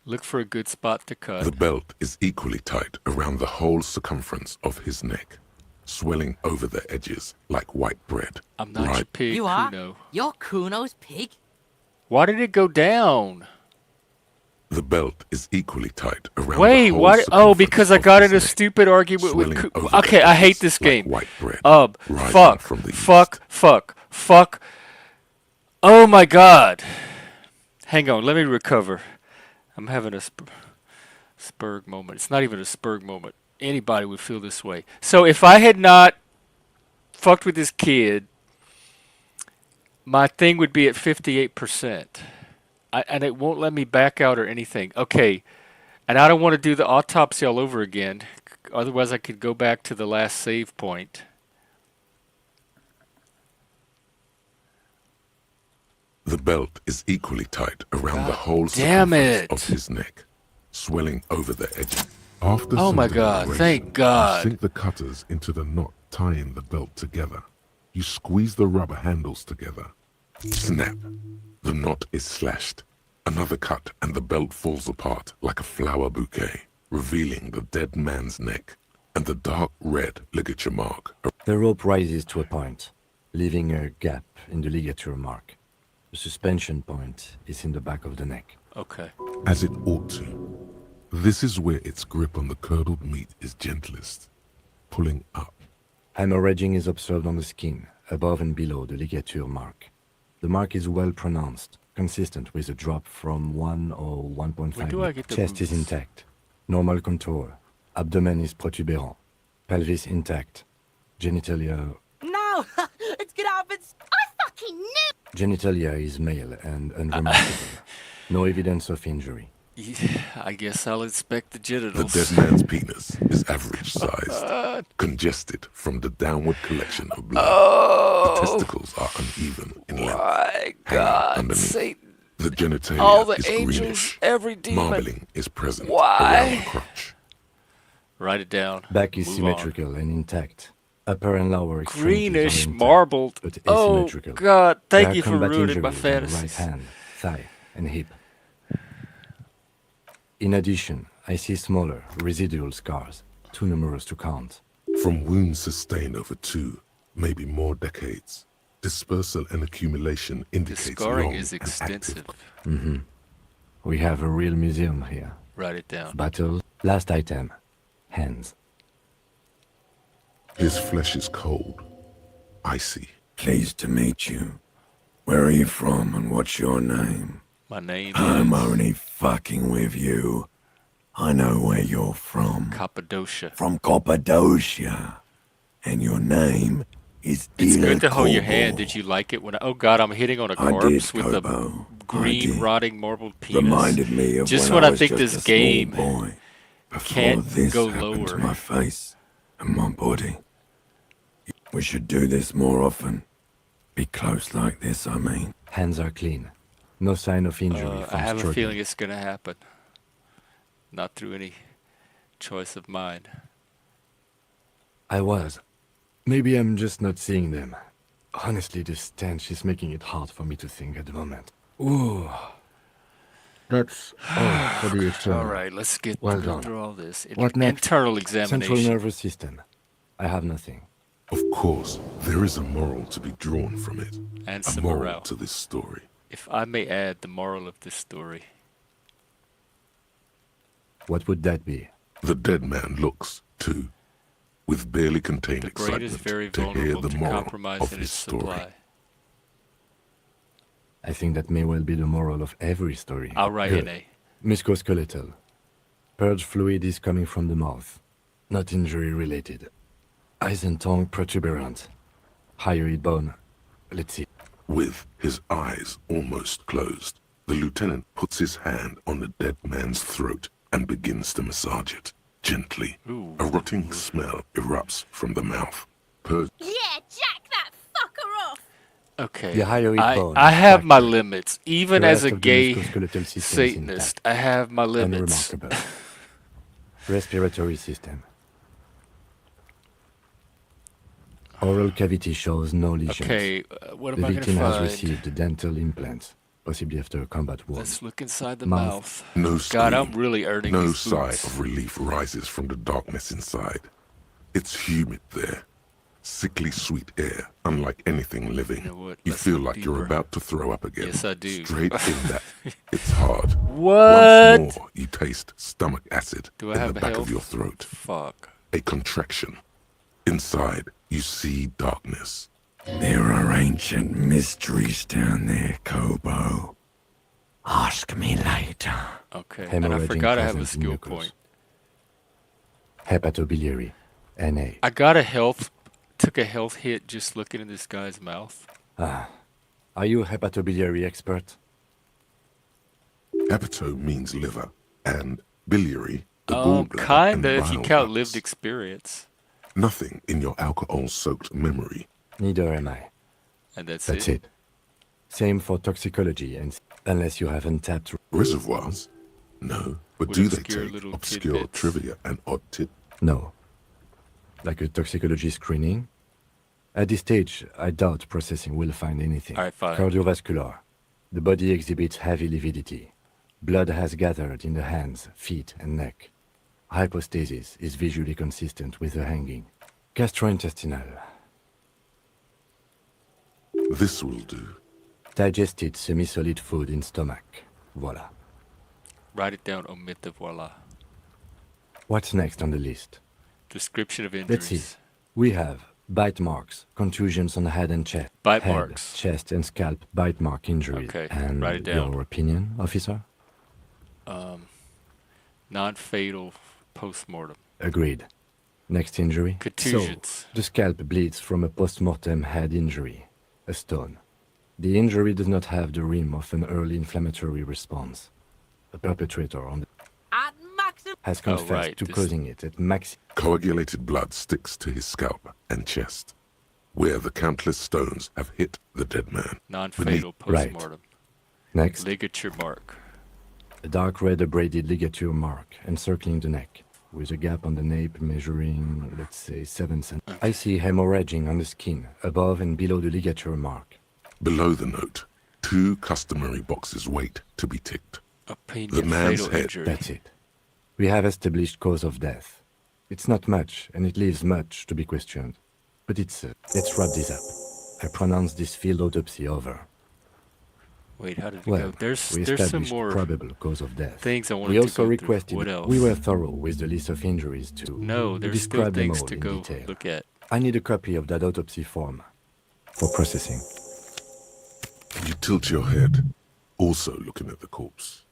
[SPEAKER 1] Look for a good spot to cut.
[SPEAKER 3] The belt is equally tight around the whole circumference of his neck, swelling over the edges like white bread.
[SPEAKER 1] I'm not your
[SPEAKER 3] Right.
[SPEAKER 1] pig,
[SPEAKER 12] You are?
[SPEAKER 1] Kuno.
[SPEAKER 12] You're Kuno's pig?
[SPEAKER 1] Why did it go down?
[SPEAKER 3] The belt is equally tight around
[SPEAKER 1] Wait,
[SPEAKER 3] the whole
[SPEAKER 1] why? Oh,
[SPEAKER 3] circumference
[SPEAKER 1] because I
[SPEAKER 3] of
[SPEAKER 1] got
[SPEAKER 3] his
[SPEAKER 1] in a
[SPEAKER 3] neck,
[SPEAKER 1] stupid argument with.
[SPEAKER 3] swelling over the
[SPEAKER 1] Okay, I hate
[SPEAKER 3] edges
[SPEAKER 1] this
[SPEAKER 3] like
[SPEAKER 1] game.
[SPEAKER 3] white bread, rising
[SPEAKER 1] Fuck,
[SPEAKER 3] from the
[SPEAKER 1] fuck. Oh my god. Hang on, let me recover. I'm having a spurg moment. It's not even a spurg moment. Anybody would feel this way. So if I had not fucked with this kid, my thing would be at 58%. And it won't let me back out or anything. Okay. And I don't want to do the autopsy all over again. Otherwise, I could go back to the last save point.
[SPEAKER 3] The belt is equally tight around the
[SPEAKER 1] God
[SPEAKER 3] whole
[SPEAKER 1] damn
[SPEAKER 3] circumference
[SPEAKER 1] it.
[SPEAKER 3] of his neck, swelling over the edges. After
[SPEAKER 1] Oh
[SPEAKER 3] some
[SPEAKER 1] my God,
[SPEAKER 3] deliberation,
[SPEAKER 1] thank God.
[SPEAKER 3] You sink the cutters into the knot tying the belt together. You squeeze the rubber handles together. Snap. The knot is slashed. Another cut and the belt falls apart like a flower bouquet, revealing the dead man's neck and the dark red ligature mark.
[SPEAKER 6] The rope rises to a point, leaving a gap in the ligature mark. The suspension point is in the back of the neck.
[SPEAKER 1] Okay.
[SPEAKER 3] As it ought to. This is where its grip on the curdled meat is gentlest, pulling up.
[SPEAKER 6] Hemorrhaging is observed on the skin, above and below the ligature mark. The mark is well pronounced, consistent with a drop from 1 or
[SPEAKER 1] Where
[SPEAKER 6] 1.5.
[SPEAKER 1] do I get the
[SPEAKER 6] Chest is
[SPEAKER 1] boots?
[SPEAKER 6] intact. Normal contour. Abdomen is protuberant. Pelvis intact. Genitalia...
[SPEAKER 12] No! It's gonna happen.
[SPEAKER 8] I fucking knew!
[SPEAKER 6] Genitalia is male and unremarkable. No evidence of injury.
[SPEAKER 1] I guess I'll inspect the
[SPEAKER 3] The
[SPEAKER 1] genitals.
[SPEAKER 3] dead man's penis is average sized, congested from the downward collection of blood. The testicles are uneven in length,
[SPEAKER 1] My
[SPEAKER 3] hanging
[SPEAKER 1] God,
[SPEAKER 3] underneath.
[SPEAKER 1] Satan.
[SPEAKER 3] The genitalia
[SPEAKER 1] All the
[SPEAKER 3] is
[SPEAKER 1] angels,
[SPEAKER 3] greenish.
[SPEAKER 1] every demon.
[SPEAKER 3] Marbling is present
[SPEAKER 1] Why?
[SPEAKER 3] around the crotch.
[SPEAKER 1] Write it down.
[SPEAKER 6] Back is
[SPEAKER 1] Move
[SPEAKER 6] symmetrical and intact. Upper and lower extremities
[SPEAKER 1] Greenish,
[SPEAKER 6] are intact,
[SPEAKER 1] marbled.
[SPEAKER 6] but
[SPEAKER 1] Oh,
[SPEAKER 6] asymmetrical.
[SPEAKER 1] God.
[SPEAKER 6] There
[SPEAKER 1] Thank
[SPEAKER 6] are
[SPEAKER 1] you for
[SPEAKER 6] combat
[SPEAKER 1] ruining my
[SPEAKER 6] injuries on the right
[SPEAKER 1] fantasies.
[SPEAKER 6] hand, thigh, and hip. In addition, I see smaller, residual scars, too numerous to count.
[SPEAKER 3] From wounds sustained over 2, maybe more decades, dispersal and accumulation
[SPEAKER 1] The
[SPEAKER 3] indicates
[SPEAKER 1] scarring
[SPEAKER 3] long
[SPEAKER 1] is
[SPEAKER 3] and
[SPEAKER 1] extensive.
[SPEAKER 3] active.
[SPEAKER 6] We have a real museum here.
[SPEAKER 1] Write it down.
[SPEAKER 6] Battle. Last item. Hands.
[SPEAKER 3] His flesh is cold, icy.
[SPEAKER 13] Pleased to meet you. Where are you from and what's your name?
[SPEAKER 1] My name
[SPEAKER 13] I'm
[SPEAKER 1] is
[SPEAKER 13] only fucking with you. I know where you're from.
[SPEAKER 1] Cappadocia.
[SPEAKER 13] From Cappadocia. And your name is
[SPEAKER 1] It's
[SPEAKER 13] Dila
[SPEAKER 1] good to hold your hand.
[SPEAKER 13] Corbo.
[SPEAKER 1] Did you like it when oh God, I'm hitting on a
[SPEAKER 13] I did,
[SPEAKER 1] corpse with a
[SPEAKER 13] Corbo. I
[SPEAKER 1] green
[SPEAKER 13] did.
[SPEAKER 1] rotting marbled penis.
[SPEAKER 13] Reminded me of
[SPEAKER 1] Just
[SPEAKER 13] when
[SPEAKER 1] when I
[SPEAKER 13] was
[SPEAKER 1] think
[SPEAKER 13] just
[SPEAKER 1] this
[SPEAKER 13] a small
[SPEAKER 1] game
[SPEAKER 13] boy. Before
[SPEAKER 1] can't
[SPEAKER 13] this
[SPEAKER 1] go
[SPEAKER 13] happened to
[SPEAKER 1] lower.
[SPEAKER 13] my face and my body. We should do this more often. Be close like this, I mean.
[SPEAKER 6] Hands are clean. No sign of injury
[SPEAKER 1] I
[SPEAKER 6] from
[SPEAKER 1] have a
[SPEAKER 6] struggling.
[SPEAKER 1] feeling it's gonna happen. Not through any choice of mine.
[SPEAKER 6] I was. Maybe I'm just not seeing them. Honestly, the stench is making it hard for me to think at the moment. Ooh. That's all for the external.
[SPEAKER 1] All right, let's get
[SPEAKER 6] Well
[SPEAKER 1] go
[SPEAKER 6] done.
[SPEAKER 1] through all this.
[SPEAKER 6] What next?
[SPEAKER 1] Internal
[SPEAKER 6] Central
[SPEAKER 1] examination.
[SPEAKER 6] nervous system. I have nothing.
[SPEAKER 3] Of course, there is a moral to be drawn from it.
[SPEAKER 1] And
[SPEAKER 3] A
[SPEAKER 1] some
[SPEAKER 3] moral
[SPEAKER 1] morale.
[SPEAKER 3] to this story.
[SPEAKER 1] If I may add the moral of this story.
[SPEAKER 6] What would that be?
[SPEAKER 3] The dead man looks, too, with barely contained
[SPEAKER 1] The brain is
[SPEAKER 3] excitement
[SPEAKER 1] very
[SPEAKER 3] to hear
[SPEAKER 1] vulnerable
[SPEAKER 3] the
[SPEAKER 1] to
[SPEAKER 3] moral
[SPEAKER 1] compromise
[SPEAKER 3] of
[SPEAKER 1] in
[SPEAKER 3] his
[SPEAKER 1] its
[SPEAKER 3] story.
[SPEAKER 1] supply.
[SPEAKER 6] I think that may well be the moral of every story.
[SPEAKER 1] I'll write
[SPEAKER 6] Good.
[SPEAKER 1] NA.
[SPEAKER 6] Musculoskeletal. Purge fluid is coming from the mouth. Not injury related. Eyes and tongue protuberant. Hyoid bone. Let's see.
[SPEAKER 3] With his eyes almost closed, the lieutenant puts his hand on the dead man's throat and begins to massage it. Gently,
[SPEAKER 1] Ooh.
[SPEAKER 3] a rotting smell erupts from the mouth.
[SPEAKER 8] Yeah, jack that fucker off!
[SPEAKER 1] Okay.
[SPEAKER 6] The hyoid bone
[SPEAKER 1] I
[SPEAKER 6] is
[SPEAKER 1] have my
[SPEAKER 6] fractured.
[SPEAKER 1] limits. Even
[SPEAKER 6] The
[SPEAKER 1] as
[SPEAKER 6] rest
[SPEAKER 1] a
[SPEAKER 6] of the
[SPEAKER 1] gay
[SPEAKER 6] musculoskeletal system is
[SPEAKER 1] Satanist,
[SPEAKER 6] intact.
[SPEAKER 1] I have my limits.
[SPEAKER 6] Unremarkable. Respiratory system. Oral cavity shows no lesions.
[SPEAKER 1] Okay, what am
[SPEAKER 6] The
[SPEAKER 1] I gonna
[SPEAKER 6] victim has
[SPEAKER 1] find?
[SPEAKER 6] received dental implants, possibly after a combat wound.
[SPEAKER 1] Let's look inside the
[SPEAKER 6] Mouth.
[SPEAKER 1] mouth.
[SPEAKER 3] No
[SPEAKER 1] God,
[SPEAKER 3] scream,
[SPEAKER 1] I'm really earning
[SPEAKER 3] no
[SPEAKER 1] these
[SPEAKER 3] sigh
[SPEAKER 1] boots.
[SPEAKER 3] of relief rises from the darkness inside. It's humid there. Sickly sweet air, unlike anything living.
[SPEAKER 1] You know what?
[SPEAKER 3] You
[SPEAKER 1] Let's
[SPEAKER 3] feel
[SPEAKER 1] look
[SPEAKER 3] like you're
[SPEAKER 1] deeper.
[SPEAKER 3] about to throw up again.
[SPEAKER 1] Yes, I do.
[SPEAKER 3] Straight in that. It's hard.
[SPEAKER 1] What?
[SPEAKER 3] Once more, you taste stomach acid
[SPEAKER 1] Do I
[SPEAKER 3] in
[SPEAKER 1] have
[SPEAKER 3] the back
[SPEAKER 1] health?
[SPEAKER 3] of your throat.
[SPEAKER 1] Fuck.
[SPEAKER 3] A contraction. Inside, you see darkness.
[SPEAKER 13] There are ancient mysteries down there, Kobo. Ask me later.
[SPEAKER 1] Okay, and I
[SPEAKER 6] Hemorrhaging
[SPEAKER 1] forgot I have a
[SPEAKER 6] present in
[SPEAKER 1] skill
[SPEAKER 6] mucus.
[SPEAKER 1] point.
[SPEAKER 6] Hepatobiliary. NA.
[SPEAKER 1] I took a health hit just looking in this guy's mouth.
[SPEAKER 6] Are you a hepatobiliary expert?
[SPEAKER 3] Hepato means liver, and biliary, the gallbladder
[SPEAKER 1] Kinda,
[SPEAKER 3] and
[SPEAKER 1] if you
[SPEAKER 3] bile
[SPEAKER 1] count
[SPEAKER 3] ducts.
[SPEAKER 1] lived experience.
[SPEAKER 3] Nothing in your alcohol-soaked memory.
[SPEAKER 6] Neither am I.
[SPEAKER 1] And that's
[SPEAKER 6] That's
[SPEAKER 1] it.
[SPEAKER 6] it. Same for toxicology, and unless you have untapped.
[SPEAKER 3] Reservoirs? No, but
[SPEAKER 1] With
[SPEAKER 3] do they
[SPEAKER 1] obscure
[SPEAKER 3] take
[SPEAKER 1] little
[SPEAKER 3] obscure
[SPEAKER 1] tidbits.
[SPEAKER 3] trivia and odd tit?
[SPEAKER 6] No. Like a toxicology screening? At this stage, I doubt processing will find anything.
[SPEAKER 1] Alright, fine.
[SPEAKER 6] Cardiovascular. The body exhibits heavy lividity. Blood has gathered in the hands, feet, and neck. Hypostasis is visually consistent with the hanging. Gastrointestinal.
[SPEAKER 3] This will do.
[SPEAKER 6] Digested semi-solid food in stomach. Voila.
[SPEAKER 1] Write it down, omit the voila.
[SPEAKER 6] What's next on the list?
[SPEAKER 1] Description of
[SPEAKER 6] Let's see.
[SPEAKER 1] injuries.
[SPEAKER 6] We have bite marks, contusions on head and chest.
[SPEAKER 1] Bite
[SPEAKER 6] head,
[SPEAKER 1] marks.
[SPEAKER 6] chest and scalp bite mark injuries.
[SPEAKER 1] Okay,
[SPEAKER 6] And
[SPEAKER 1] write it down.
[SPEAKER 6] your opinion, officer?
[SPEAKER 1] Non-fatal post-mortem.
[SPEAKER 6] Agreed. Next injury?
[SPEAKER 1] Contusions.
[SPEAKER 6] So, the scalp bleeds from a post-mortem head injury, a stone. The injury does not have the rim of an early inflammatory response. The perpetrator on the
[SPEAKER 12] At maximum.
[SPEAKER 6] has confessed
[SPEAKER 1] right,
[SPEAKER 6] to
[SPEAKER 1] this-
[SPEAKER 6] causing it at max.
[SPEAKER 3] Coagulated blood sticks to his scalp and chest, where the countless stones have hit the dead man.
[SPEAKER 1] Non-fatal
[SPEAKER 6] Right.
[SPEAKER 1] post-mortem.
[SPEAKER 6] Next,
[SPEAKER 1] Ligature mark.
[SPEAKER 6] a dark red abraded ligature mark encircling the neck, with a gap on the nape measuring, let's say, 7 cm. I see hemorrhaging on the skin, above and below the ligature mark.
[SPEAKER 3] Below the note, 2 customary boxes wait to be ticked.
[SPEAKER 1] Opinion.
[SPEAKER 3] The man's
[SPEAKER 1] Fatal
[SPEAKER 3] head.
[SPEAKER 1] injury.
[SPEAKER 6] That's it. We have established cause of death. It's not much, and it leaves much to be questioned. But it's, let's wrap this up. I pronounce this field autopsy over.
[SPEAKER 1] Wait, how did it go?
[SPEAKER 6] Well,
[SPEAKER 1] There's
[SPEAKER 6] we
[SPEAKER 1] some
[SPEAKER 6] established
[SPEAKER 1] more
[SPEAKER 6] probable cause of death.
[SPEAKER 1] things I wanted
[SPEAKER 6] We
[SPEAKER 1] to
[SPEAKER 6] also
[SPEAKER 1] go through.
[SPEAKER 6] requested.
[SPEAKER 1] What else?
[SPEAKER 6] We were thorough with the list of injuries too.
[SPEAKER 1] No,
[SPEAKER 6] We
[SPEAKER 1] there's still
[SPEAKER 6] described them
[SPEAKER 1] things
[SPEAKER 6] all
[SPEAKER 1] to
[SPEAKER 6] in
[SPEAKER 1] go
[SPEAKER 6] detail.
[SPEAKER 1] look at.
[SPEAKER 6] I need a copy of that autopsy form for processing.
[SPEAKER 3] You tilt your head, also looking at the corpse.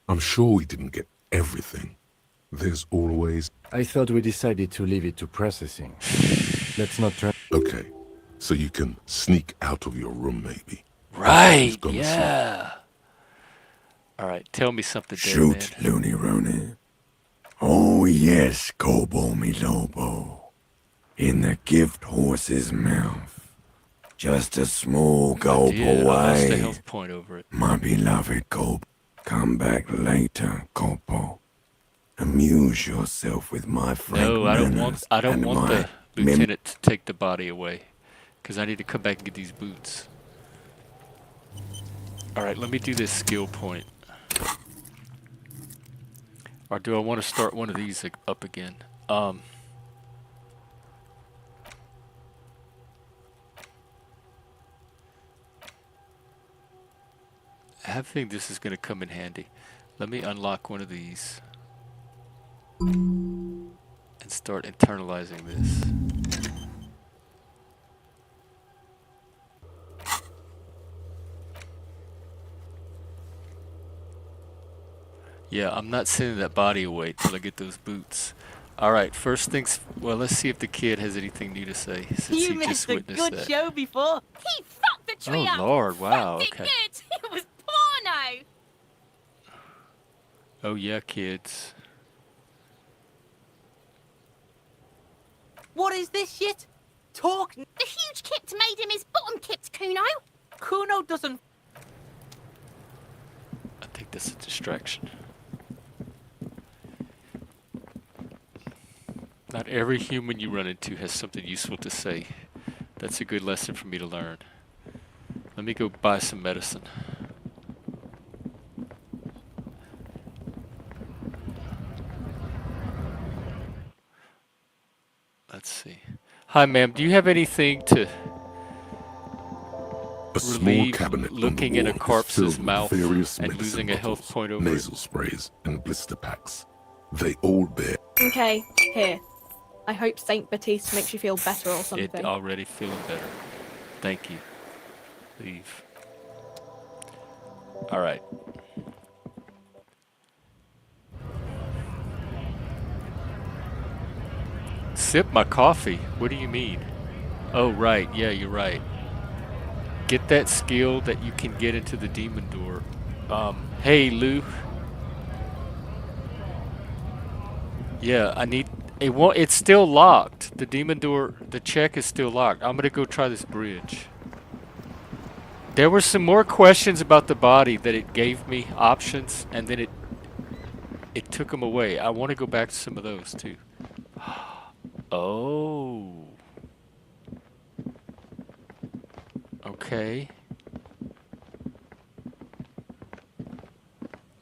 [SPEAKER 3] I'm sure we didn't get everything. There's always...
[SPEAKER 6] I thought we decided to leave it to processing. Let's not turn.
[SPEAKER 3] Okay, so you can sneak out of your room, maybe.
[SPEAKER 1] Right,
[SPEAKER 3] gonna
[SPEAKER 1] yeah. All right, tell me something, dead
[SPEAKER 13] Shoot,
[SPEAKER 1] man.
[SPEAKER 13] Looney Rooney. Oh yes, Gobo me Lobo. In the gift horse's mouth. Just a small gulp
[SPEAKER 1] Yeah, I lost a
[SPEAKER 13] away.
[SPEAKER 1] health point over it.
[SPEAKER 13] My beloved Gobo. Come back later, Gobo. Amuse yourself with my frank
[SPEAKER 1] No, I don't want.
[SPEAKER 13] manners
[SPEAKER 1] I don't
[SPEAKER 13] and
[SPEAKER 1] want
[SPEAKER 13] my
[SPEAKER 1] the lieutenant to take the body away, because I need to come back and get these boots. All right, let me do this skill point. Or do I want to start one of these up again? I have a feeling this is going to come in handy. Let me unlock one of these and start internalizing this. Yeah, I'm not sending that body away till I get those boots. Alright, first things... Well, let's see if the kid has anything new to say, since
[SPEAKER 12] You
[SPEAKER 1] he
[SPEAKER 12] missed
[SPEAKER 1] just
[SPEAKER 12] a
[SPEAKER 1] witnessed
[SPEAKER 12] good
[SPEAKER 1] that.
[SPEAKER 12] show before.
[SPEAKER 8] He fucked the tree up.
[SPEAKER 1] Oh, Lord, wow,
[SPEAKER 8] Fucked
[SPEAKER 1] okay.
[SPEAKER 8] it good. It was porno.
[SPEAKER 1] Oh, yeah, kids.
[SPEAKER 12] What is this shit? Talk.
[SPEAKER 8] The huge kipt made him his bottom kipt, Kuno.
[SPEAKER 12] Kuno doesn't.
[SPEAKER 1] I think that's a distraction. Not every human you run into has something useful to say. That's a good lesson for me to learn. Let me go buy some medicine. Let's see. Hi, ma'am. Do you have anything to
[SPEAKER 3] A small
[SPEAKER 1] relieve
[SPEAKER 3] cabinet on the
[SPEAKER 1] looking in a
[SPEAKER 3] wall is
[SPEAKER 1] corpse's
[SPEAKER 3] filled with
[SPEAKER 1] mouth
[SPEAKER 3] various
[SPEAKER 1] and
[SPEAKER 3] medicine
[SPEAKER 1] losing a health
[SPEAKER 3] bottles,
[SPEAKER 1] point over it?
[SPEAKER 3] nasal sprays, and blister packs. They all bear
[SPEAKER 14] Okay, here. I hope Saint Baptiste makes you feel better or something.
[SPEAKER 1] It already feeling better. Thank you. Leave. All right. Sip my coffee. What do you mean? Oh, right. Yeah, you're right. Get that skill that you can get into the demon door. Hey, Lou. Yeah, I need... It's still locked. The demon door, the check is still locked. I'm gonna go try this bridge. There were some more questions about the body that it gave me options, and then it took them away. I want to go back to some of those too. Oh. Okay.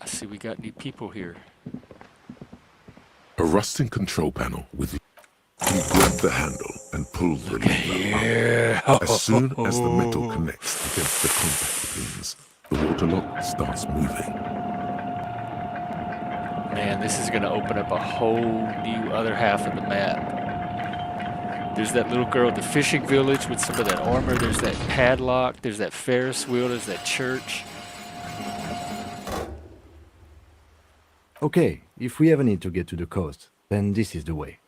[SPEAKER 1] I see we got new people here.
[SPEAKER 3] a rusting control panel with... You grab the handle and pull the
[SPEAKER 1] Look at here.
[SPEAKER 3] As soon as the metal connects against the contact pins, the water lock starts moving.
[SPEAKER 1] Man, this is going to open up a whole new other half of the map. There's that little girl at the fishing village with some of that armor. There's that padlock. There's that Ferris wheel. There's that church.
[SPEAKER 6] Okay, if we ever need to get to the coast, then this is the way.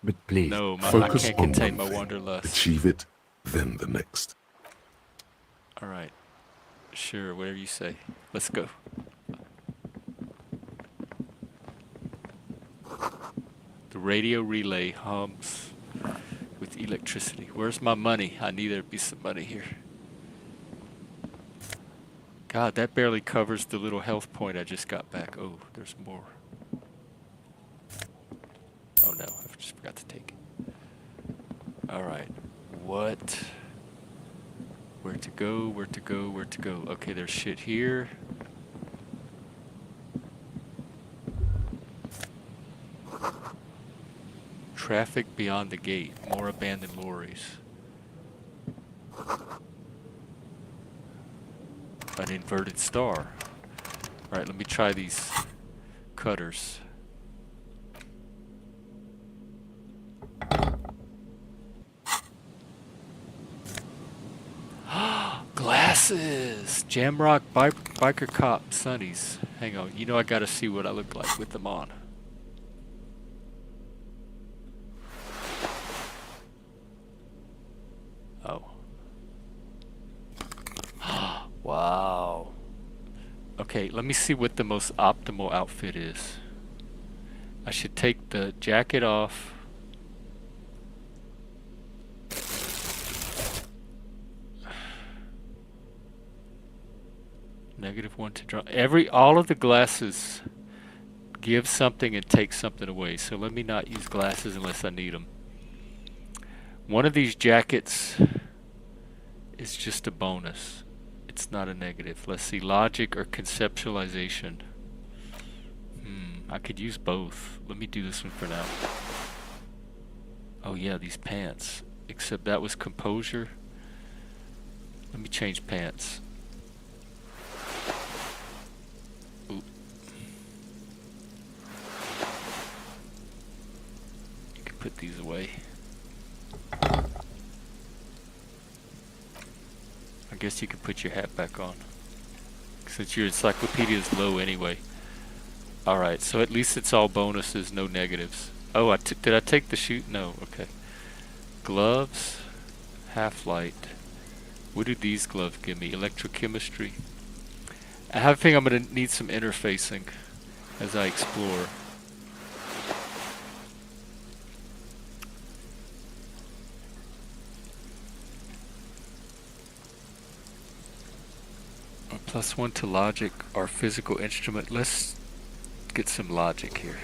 [SPEAKER 6] But please,
[SPEAKER 1] No, I
[SPEAKER 3] Focus
[SPEAKER 1] can't
[SPEAKER 3] on
[SPEAKER 1] contain my
[SPEAKER 3] one thing.
[SPEAKER 1] wanderlust.
[SPEAKER 3] Achieve it, then the next.
[SPEAKER 1] All right. Sure, whatever you say. Let's go. The radio relay hums with electricity. Where's my money? I need there to be some money here. God, that barely covers the little health point I just got back. Oh, there's more. Oh no, I just forgot to take it. Alright. What? Where to go, where to go, where to go? Okay, there's shit here. Traffic beyond the gate. More abandoned lorries. An inverted star. Alright, let me try these cutters. Glasses! Jamrock biker cop sunnies. Hang on, you know I gotta see what I look like with them on. Oh. Wow. Okay, let me see what the most optimal outfit is. I should take the jacket off. -1 to draw. All of the glasses give something and take something away. So let me not use glasses unless I need them. One of these jackets is just a bonus. It's not a negative. Let's see, logic or conceptualization. I could use both. Let me do this one for now. Oh yeah, these pants. Except that was composure. Let me change pants. Oop. You can put these away. I guess you could put your hat back on. Since your encyclopedia is low anyway. Alright, so at least it's all bonuses, no negatives. Oh, did I take the shoot? No, okay. Gloves. Half-light. What do these gloves give me? Electrochemistry. I have a feeling I'm going to need some interfacing as I explore. +1 to logic or physical instrument. Let's get some logic here.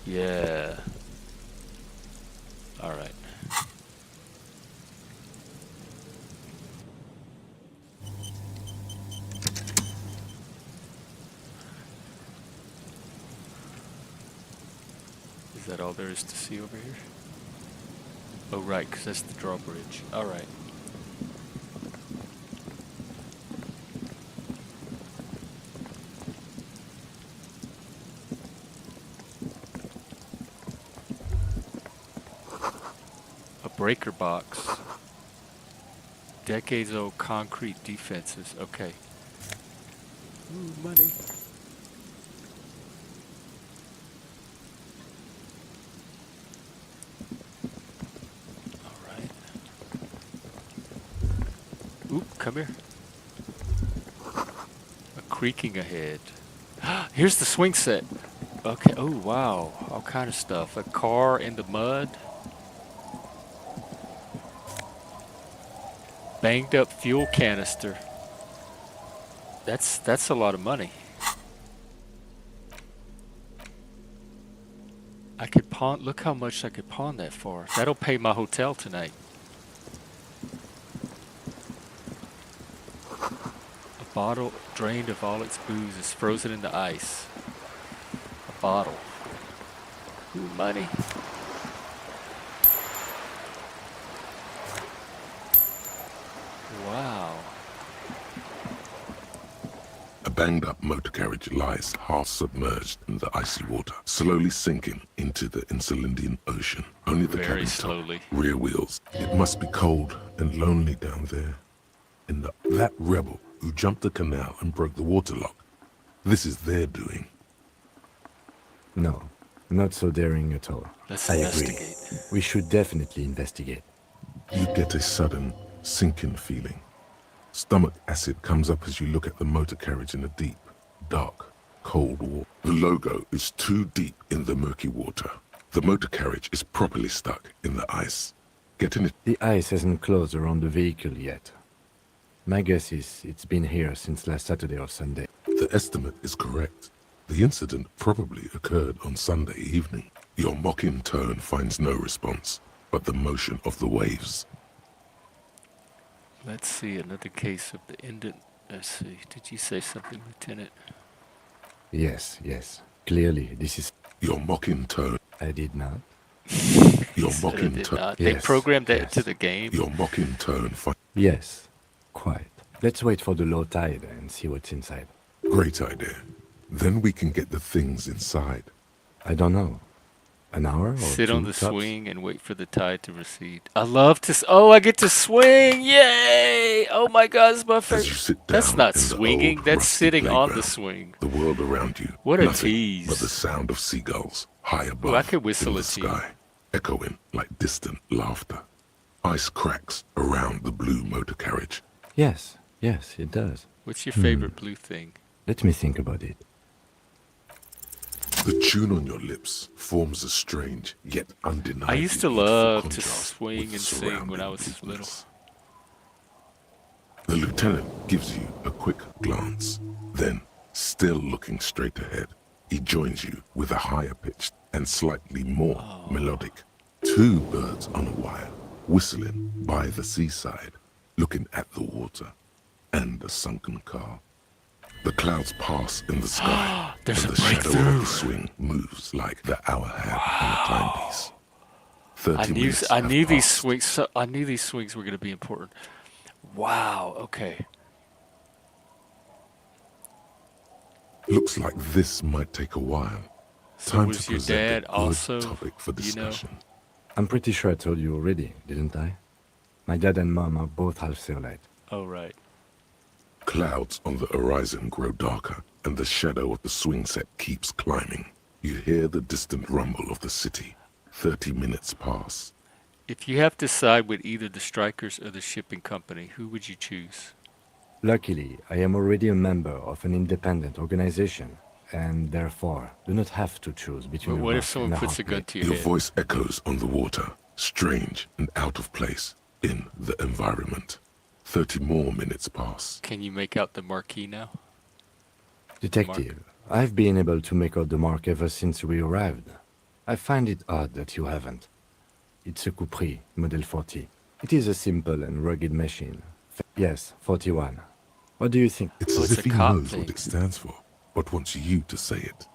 [SPEAKER 1] Yeah. Alright. Is that all there is to see over here? Oh right, because that's the drawbridge. Alright. A breaker box. Decades old concrete defenses. Okay. Ooh, money. Oop, come here. A creaking ahead. Here's the swing set. Okay, oh wow, all kind of stuff. A car in the mud. Banged up fuel canister. That's a lot of money. I could pawn, look how much I could pawn that for. That'll pay my hotel tonight. Bottle drained of all its booze is frozen in the ice. A bottle. Money. Wow.
[SPEAKER 3] A banged-up motor carriage lies half submerged in the icy water, slowly sinking into the Insulindian Ocean. Only the
[SPEAKER 1] Very
[SPEAKER 3] cabin top,
[SPEAKER 1] slowly.
[SPEAKER 3] rear wheels. It must be cold and lonely down there. That rebel who jumped the canal and broke the waterlock. This is their doing.
[SPEAKER 6] No, not so daring at all.
[SPEAKER 1] Let's
[SPEAKER 6] I
[SPEAKER 1] investigate.
[SPEAKER 6] agree. We should definitely investigate.
[SPEAKER 3] You get a sudden sinking feeling. Stomach acid comes up as you look at the motor carriage in a deep, dark, cold water. The logo is too deep in the murky water. The motor carriage is properly stuck in the ice. Getting it.
[SPEAKER 6] The ice hasn't closed around the vehicle yet. My guess is it's been here since last Saturday or Sunday.
[SPEAKER 3] The estimate is correct. The incident probably occurred on Sunday evening. Your mocking tone finds no response, but the motion of the waves.
[SPEAKER 1] Let's see, another case of the indent. Let's see, did you say something, Lieutenant?
[SPEAKER 6] Yes, yes. Clearly, this is...
[SPEAKER 3] Your mocking tone.
[SPEAKER 6] I did not.
[SPEAKER 3] Your
[SPEAKER 1] Said I
[SPEAKER 3] mocking
[SPEAKER 1] did
[SPEAKER 3] tone.
[SPEAKER 1] not. They
[SPEAKER 6] Yes,
[SPEAKER 1] programmed that
[SPEAKER 6] yes.
[SPEAKER 1] into the game.
[SPEAKER 3] Your mocking tone finds...
[SPEAKER 6] Yes, quite. Let's wait for the low tide and see what's inside.
[SPEAKER 3] Great idea. Then we can get the things inside.
[SPEAKER 6] I don't know. An hour or
[SPEAKER 1] Sit
[SPEAKER 6] two
[SPEAKER 1] on the
[SPEAKER 6] tops?
[SPEAKER 1] swing and wait for the tide to recede. I love to. Oh, I get to swing! Yay! Oh my God, it's my
[SPEAKER 3] As you
[SPEAKER 1] favorite.
[SPEAKER 3] sit down
[SPEAKER 1] That's not
[SPEAKER 3] in the
[SPEAKER 1] swinging.
[SPEAKER 3] old,
[SPEAKER 1] That's
[SPEAKER 3] rusty
[SPEAKER 1] sitting on the
[SPEAKER 3] playground,
[SPEAKER 1] swing.
[SPEAKER 3] The world around you.
[SPEAKER 1] What a
[SPEAKER 3] nothing
[SPEAKER 1] tease.
[SPEAKER 3] but the sound of seagulls high above
[SPEAKER 1] I could whistle
[SPEAKER 3] in the
[SPEAKER 1] a tune.
[SPEAKER 3] sky, echoing like distant laughter. Ice cracks around the blue motor carriage.
[SPEAKER 6] Yes, yes, it does.
[SPEAKER 1] What's your favorite blue thing?
[SPEAKER 6] Let me think about it.
[SPEAKER 3] The tune on your lips forms a strange yet undeniable.
[SPEAKER 1] I used to
[SPEAKER 3] beautiful
[SPEAKER 1] love to
[SPEAKER 3] contrast
[SPEAKER 1] swing
[SPEAKER 3] with the
[SPEAKER 1] and sing when I
[SPEAKER 3] surrounding
[SPEAKER 1] was little.
[SPEAKER 3] deepness. The lieutenant gives you a quick glance. Then, still looking straight ahead, he joins you with a higher pitched and slightly more melodic. Two birds on a wire, whistling by the seaside, looking at the water and a sunken car. The clouds pass in the sky, and
[SPEAKER 1] There's a
[SPEAKER 3] the shadow
[SPEAKER 1] breakthrough.
[SPEAKER 3] of the swing moves like the hour hand on a timepiece. 30 minutes
[SPEAKER 1] I
[SPEAKER 3] have
[SPEAKER 1] knew these
[SPEAKER 3] passed.
[SPEAKER 1] swings. I knew these swings were going to be important. Wow. Okay.
[SPEAKER 3] Looks like this might take a while.
[SPEAKER 1] So
[SPEAKER 3] Time
[SPEAKER 1] was
[SPEAKER 3] to
[SPEAKER 1] your
[SPEAKER 3] present
[SPEAKER 1] dad
[SPEAKER 3] a good
[SPEAKER 1] also,
[SPEAKER 3] topic for
[SPEAKER 1] you know?
[SPEAKER 3] discussion.
[SPEAKER 6] I'm pretty sure I told you already, didn't I? My dad and mom are both half Serlite.
[SPEAKER 1] Oh right.
[SPEAKER 3] Clouds on the horizon grow darker, and the shadow of the swing set keeps climbing. You hear the distant rumble of the city. 30 minutes pass.
[SPEAKER 1] If you have to side with either the strikers or the shipping company, who would you choose?
[SPEAKER 6] Luckily, I am already a member of an independent organization, and therefore do not have to choose between
[SPEAKER 1] But
[SPEAKER 6] a
[SPEAKER 1] what if
[SPEAKER 6] rock
[SPEAKER 1] someone
[SPEAKER 6] and a
[SPEAKER 1] puts a
[SPEAKER 6] hard
[SPEAKER 1] gun
[SPEAKER 6] place.
[SPEAKER 1] to your
[SPEAKER 3] Your
[SPEAKER 1] head?
[SPEAKER 3] voice echoes on the water, strange and out of place in the environment. 30 more minutes pass.
[SPEAKER 1] Can you make out the marquee now?
[SPEAKER 6] Detective, I've been able to make out the mark ever since we arrived. I find it odd that you haven't. It's a Capri, Model 40. It is a simple and rugged machine. Yes, 41. What do you think?
[SPEAKER 3] It's
[SPEAKER 1] Oh,
[SPEAKER 3] as
[SPEAKER 1] it's
[SPEAKER 3] if
[SPEAKER 1] a
[SPEAKER 3] he
[SPEAKER 1] cop
[SPEAKER 3] knows
[SPEAKER 1] thing.
[SPEAKER 3] what it stands for, but wants you to say it.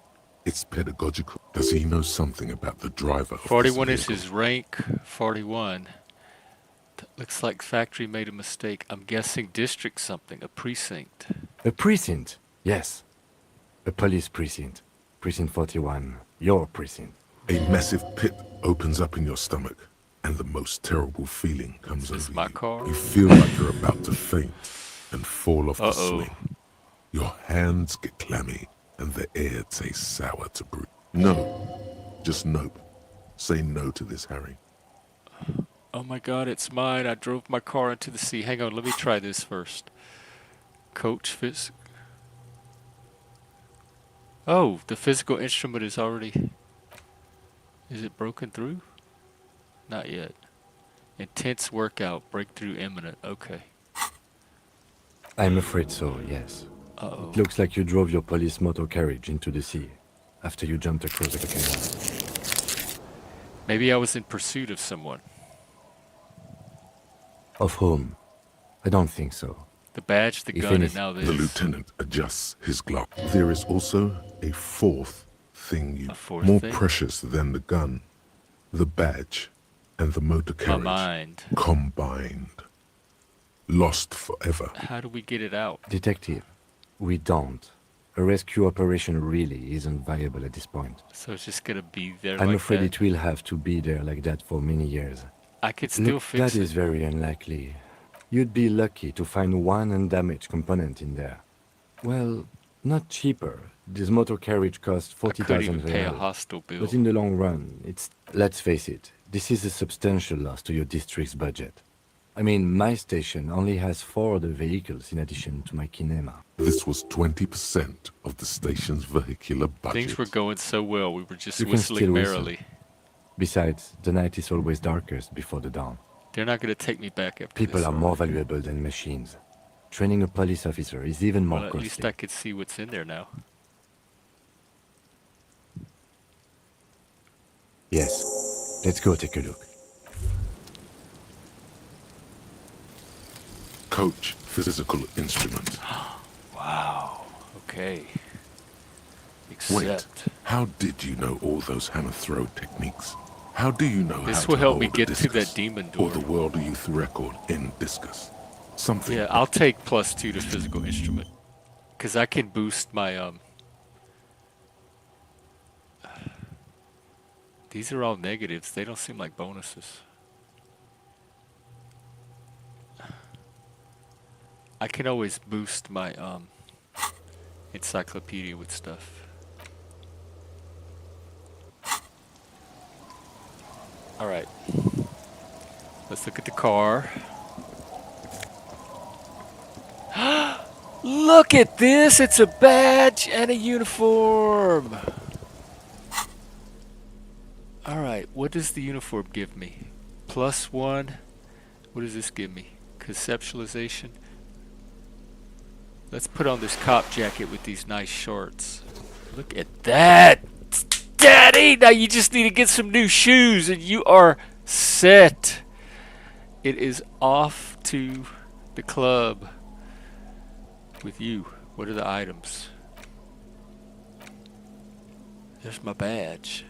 [SPEAKER 3] It's pedagogical. Does he know something about the driver of this
[SPEAKER 1] 41 is
[SPEAKER 3] vehicle?
[SPEAKER 1] his rank. 41. Looks like factory made a mistake. I'm guessing district something. A precinct.
[SPEAKER 6] A precinct? Yes. A police precinct. Precinct 41. Your precinct.
[SPEAKER 3] A massive pit opens up in your stomach, and the most terrible feeling comes
[SPEAKER 1] Is
[SPEAKER 3] over
[SPEAKER 1] my
[SPEAKER 3] you.
[SPEAKER 1] car?
[SPEAKER 3] You feel like you're about to faint and fall off the
[SPEAKER 1] Uh-oh.
[SPEAKER 3] swing. Your hands get clammy, and the air tastes sour to breathe. No, just nope. Say no to this, Harry.
[SPEAKER 1] Oh my God, it's mine. I drove my car into the sea. Hang on, let me try this first. Coach phys. Oh, the physical instrument is already. Is it broken through? Not yet. Intense workout. Breakthrough imminent. Okay.
[SPEAKER 6] I'm afraid so, yes.
[SPEAKER 1] Uh-oh.
[SPEAKER 6] It looks like you drove your police motor carriage into the sea after you jumped across the canal.
[SPEAKER 1] Maybe I was in pursuit of someone.
[SPEAKER 6] Of whom? I don't think so.
[SPEAKER 1] The badge, the
[SPEAKER 6] If
[SPEAKER 1] gun, and
[SPEAKER 6] anything-
[SPEAKER 1] now this.
[SPEAKER 3] The lieutenant adjusts his glove. There is also a fourth thing you
[SPEAKER 1] A fourth
[SPEAKER 3] more
[SPEAKER 1] thing?
[SPEAKER 3] precious than the gun, the badge, and the motor
[SPEAKER 1] My
[SPEAKER 3] carriage
[SPEAKER 1] mind.
[SPEAKER 3] combined. Lost forever.
[SPEAKER 1] How do we get it out?
[SPEAKER 6] Detective, we don't. A rescue operation really isn't viable at this point.
[SPEAKER 1] So it's just gonna be there
[SPEAKER 6] I'm
[SPEAKER 1] like
[SPEAKER 6] afraid
[SPEAKER 1] that?
[SPEAKER 6] it will have to be there like that for many years.
[SPEAKER 1] I could still
[SPEAKER 6] Look,
[SPEAKER 1] fix
[SPEAKER 6] that
[SPEAKER 1] it.
[SPEAKER 6] is very unlikely. You'd be lucky to find one undamaged component in there. Well, not cheaper. This motor carriage costs
[SPEAKER 1] I couldn't
[SPEAKER 6] 40,000
[SPEAKER 1] even pay a
[SPEAKER 6] reals.
[SPEAKER 1] hostel bill.
[SPEAKER 6] But in the long run, it's... Let's face it, this is a substantial loss to your district's budget. I mean, my station only has 4 other vehicles in addition to my kinema.
[SPEAKER 3] This was 20% of the station's vehicular budget.
[SPEAKER 1] Things were going so well, we were just
[SPEAKER 6] You can
[SPEAKER 1] whistling
[SPEAKER 6] still whistle.
[SPEAKER 1] merrily.
[SPEAKER 6] Besides, the night is always darkest before the dawn.
[SPEAKER 1] They're not gonna take me back after
[SPEAKER 6] People
[SPEAKER 1] this.
[SPEAKER 6] are more valuable than machines. Training a police officer is even more
[SPEAKER 1] Well, at
[SPEAKER 6] costly.
[SPEAKER 1] least I could see what's in there now.
[SPEAKER 6] Yes. Let's go take a look.
[SPEAKER 3] Coach physical instrument.
[SPEAKER 1] Wow. Okay.
[SPEAKER 3] Wait,
[SPEAKER 1] Except
[SPEAKER 3] how did you know all those hammer throw techniques? How do you know
[SPEAKER 1] this
[SPEAKER 3] how
[SPEAKER 1] will
[SPEAKER 3] to
[SPEAKER 1] help me
[SPEAKER 3] hold a
[SPEAKER 1] get to
[SPEAKER 3] discus
[SPEAKER 1] that demon
[SPEAKER 3] or
[SPEAKER 1] door.
[SPEAKER 3] the world youth record in discus? Something.
[SPEAKER 1] Yeah, I'll take +2 to physical instrument. Cause I can boost my these are all negatives. They don't seem like bonuses. I can always boost my encyclopedia with stuff. All right. Let's look at the car. Look at this! It's a badge and a uniform! Alright, what does the uniform give me? +1. What does this give me? Conceptualization. Let's put on this cop jacket with these nice shorts. Look at that! Daddy! Now you just need to get some new shoes and you are set. It is off to the club with you. What are the items? There's my badge.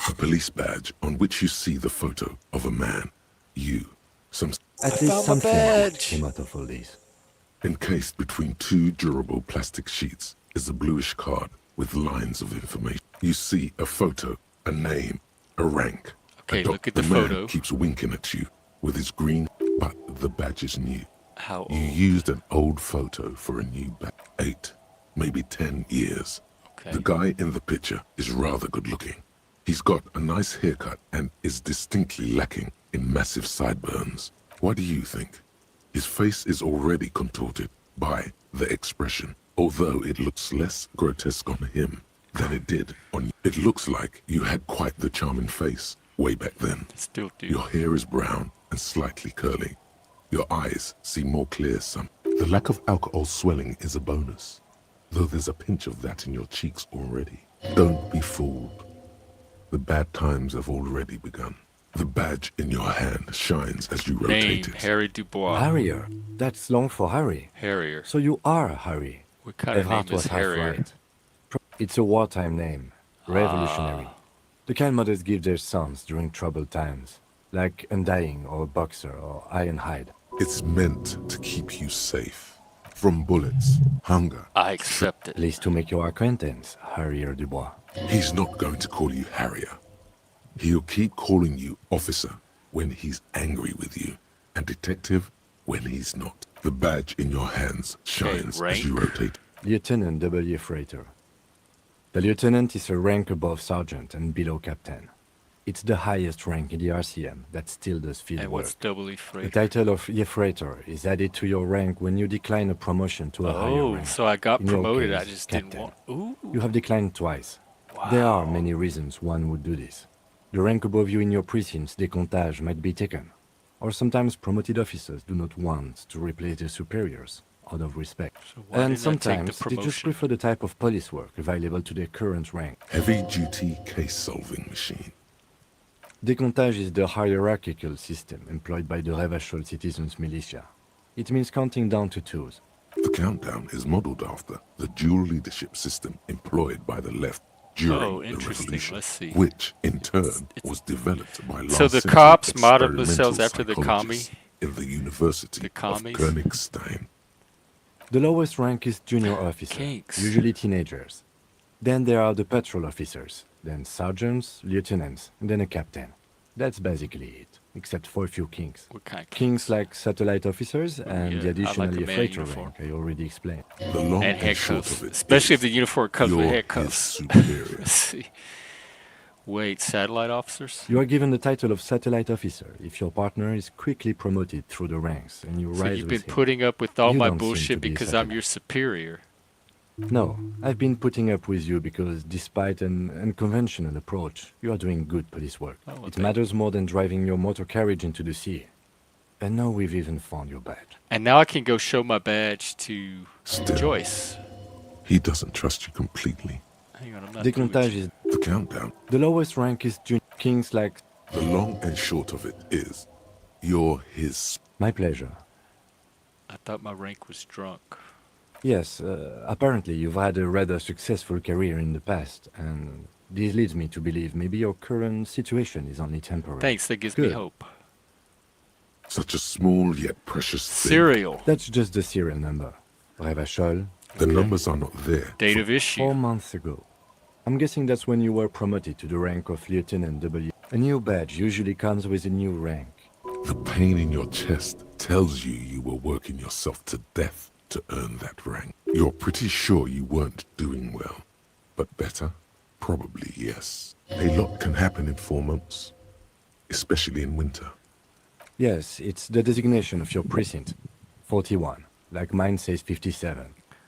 [SPEAKER 3] A police badge on which you see the photo of a man. You. Some
[SPEAKER 6] At
[SPEAKER 1] I
[SPEAKER 6] least
[SPEAKER 1] found my
[SPEAKER 6] something
[SPEAKER 1] badge.
[SPEAKER 6] came out of all these.
[SPEAKER 3] encased between 2 durable plastic sheets is a bluish card with lines of information. You see a photo, a name, a rank.
[SPEAKER 1] Okay, look at
[SPEAKER 3] the
[SPEAKER 1] the
[SPEAKER 3] man
[SPEAKER 1] photo.
[SPEAKER 3] keeps winking at you with his green, but the badge is new.
[SPEAKER 1] How
[SPEAKER 3] You
[SPEAKER 1] old?
[SPEAKER 3] used an old photo for a new badge. 8, maybe 10 years.
[SPEAKER 1] Okay.
[SPEAKER 3] The guy in the picture is rather good looking. He's got a nice haircut and is distinctly lacking in massive sideburns. What do you think? His face is already contorted by the expression, although it looks less grotesque on him than it did on you. It looks like you had quite the charming face way back then.
[SPEAKER 1] Still do.
[SPEAKER 3] Your hair is brown and slightly curly. Your eyes seem more clear some. The lack of alcohol swelling is a bonus, though there's a pinch of that in your cheeks already. Don't be fooled. The bad times have already begun. The badge in your hand shines as you rotate
[SPEAKER 1] Name,
[SPEAKER 3] it.
[SPEAKER 1] Harry Dubois.
[SPEAKER 6] Harrier. That's long for Harry.
[SPEAKER 1] Harrier.
[SPEAKER 6] So you are Harry.
[SPEAKER 1] What kind of
[SPEAKER 6] Evrard
[SPEAKER 1] name
[SPEAKER 6] was
[SPEAKER 1] is
[SPEAKER 6] half
[SPEAKER 1] Harrier?
[SPEAKER 6] right. It's a wartime name. Revolutionary. The kind mothers give their sons during troubled times. Like Undying or Boxer or Ironhide.
[SPEAKER 3] It's meant to keep you safe. From bullets, hunger.
[SPEAKER 1] I accept it.
[SPEAKER 6] Pleased to make your acquaintance, Harrier Dubois.
[SPEAKER 3] He's not going to call you Harrier. He'll keep calling you officer when he's angry with you, and detective when he's not. The badge in your hands shines as you
[SPEAKER 1] rank?
[SPEAKER 3] rotate.
[SPEAKER 6] Lieutenant W. Freighter. The lieutenant is a rank above sergeant and below captain. It's the highest rank in the RCM that still does field
[SPEAKER 1] And
[SPEAKER 6] work.
[SPEAKER 1] what's doubly
[SPEAKER 6] The
[SPEAKER 1] freight?
[SPEAKER 6] title of Freighter is added to your rank when you decline a promotion to a higher
[SPEAKER 1] Oh,
[SPEAKER 6] rank.
[SPEAKER 1] so I got
[SPEAKER 6] In your
[SPEAKER 1] promoted. I
[SPEAKER 6] case,
[SPEAKER 1] just
[SPEAKER 6] captain.
[SPEAKER 1] didn't want. Ooh.
[SPEAKER 6] You have declined twice. There are many reasons one would do this. The rank above you in your precinct's décomptage might be taken. Or sometimes promoted officers do not want to replace their superiors out of respect.
[SPEAKER 1] So why
[SPEAKER 6] And
[SPEAKER 1] didn't I take the
[SPEAKER 6] sometimes they just
[SPEAKER 1] promotion?
[SPEAKER 6] prefer the type of police work available to their current rank.
[SPEAKER 3] Heavy-duty case-solving machine.
[SPEAKER 6] Décomptage is the hierarchical system employed by the Revachol Citizens Militia. It means counting down to twos.
[SPEAKER 3] The countdown is modeled after the dual leadership system employed by the left during the
[SPEAKER 1] interesting.
[SPEAKER 3] revolution,
[SPEAKER 1] Let's see.
[SPEAKER 3] which in turn was developed by
[SPEAKER 1] So the
[SPEAKER 3] last-century
[SPEAKER 1] cops modeled
[SPEAKER 3] experimental
[SPEAKER 1] themselves after the
[SPEAKER 3] psychologists in the University of
[SPEAKER 1] commies?
[SPEAKER 3] Königstein.
[SPEAKER 6] The lowest rank is junior officer,
[SPEAKER 1] Kinks.
[SPEAKER 6] usually teenagers. Then there are the patrol officers, then sergeants, lieutenants, and then a captain. That's basically it, except for a few kinks.
[SPEAKER 1] What kind of
[SPEAKER 6] Kinks like satellite officers and
[SPEAKER 1] yeah,
[SPEAKER 6] the
[SPEAKER 1] I like
[SPEAKER 6] additionally
[SPEAKER 1] the
[SPEAKER 6] a
[SPEAKER 1] man
[SPEAKER 6] freighter
[SPEAKER 1] uniform.
[SPEAKER 6] rank I already explained.
[SPEAKER 3] The long
[SPEAKER 1] and
[SPEAKER 3] and short
[SPEAKER 1] handcuffs,
[SPEAKER 3] of it
[SPEAKER 1] especially if
[SPEAKER 3] is
[SPEAKER 1] the uniform comes with
[SPEAKER 3] you're
[SPEAKER 1] handcuffs.
[SPEAKER 3] his superior.
[SPEAKER 1] Let's see. Wait, satellite officers?
[SPEAKER 6] You are given the title of satellite officer if your partner is quickly promoted through the ranks and you
[SPEAKER 1] So
[SPEAKER 6] rise
[SPEAKER 1] you've
[SPEAKER 6] with
[SPEAKER 1] been
[SPEAKER 6] him.
[SPEAKER 1] putting up with all
[SPEAKER 6] You
[SPEAKER 1] my
[SPEAKER 6] don't seem to
[SPEAKER 1] bullshit
[SPEAKER 6] be a
[SPEAKER 1] because I'm
[SPEAKER 6] satellite.
[SPEAKER 1] your superior.
[SPEAKER 6] No, I've been putting up with you because despite an unconventional approach, you are doing good police work.
[SPEAKER 1] Oh, well,
[SPEAKER 6] It
[SPEAKER 1] thank
[SPEAKER 6] matters more than driving your motor carriage into the sea. And now we've even found your badge.
[SPEAKER 1] And now I can go show my badge to
[SPEAKER 3] Still,
[SPEAKER 1] Joyce.
[SPEAKER 3] he doesn't trust you completely.
[SPEAKER 1] Hang on, I'm not through with
[SPEAKER 6] Decontage
[SPEAKER 1] you.
[SPEAKER 6] is
[SPEAKER 3] The countdown,
[SPEAKER 6] the lowest rank is junior. Kings like
[SPEAKER 3] the long and short of it is you're his.
[SPEAKER 6] my pleasure.
[SPEAKER 1] I thought my rank was drunk.
[SPEAKER 6] Yes, apparently you've had a rather successful career in the past, and this leads me to believe maybe your current situation is only temporary.
[SPEAKER 1] Thanks, that gives me
[SPEAKER 6] Good.
[SPEAKER 1] hope.
[SPEAKER 3] Such a small yet precious thing.
[SPEAKER 1] Serial.
[SPEAKER 6] That's just the serial number. Revachol,
[SPEAKER 3] The numbers are not there.
[SPEAKER 1] Date of issue.
[SPEAKER 6] 4 months ago. I'm guessing that's when you were promoted to the rank of Lieutenant W. A new badge usually comes with a new rank.
[SPEAKER 3] The pain in your chest tells you you were working yourself to death to earn that rank. You're pretty sure you weren't doing well. But better? Probably yes. A lot can happen in 4 months, especially in winter.
[SPEAKER 6] Yes, it's the designation of your precinct. 41. Like mine says 57.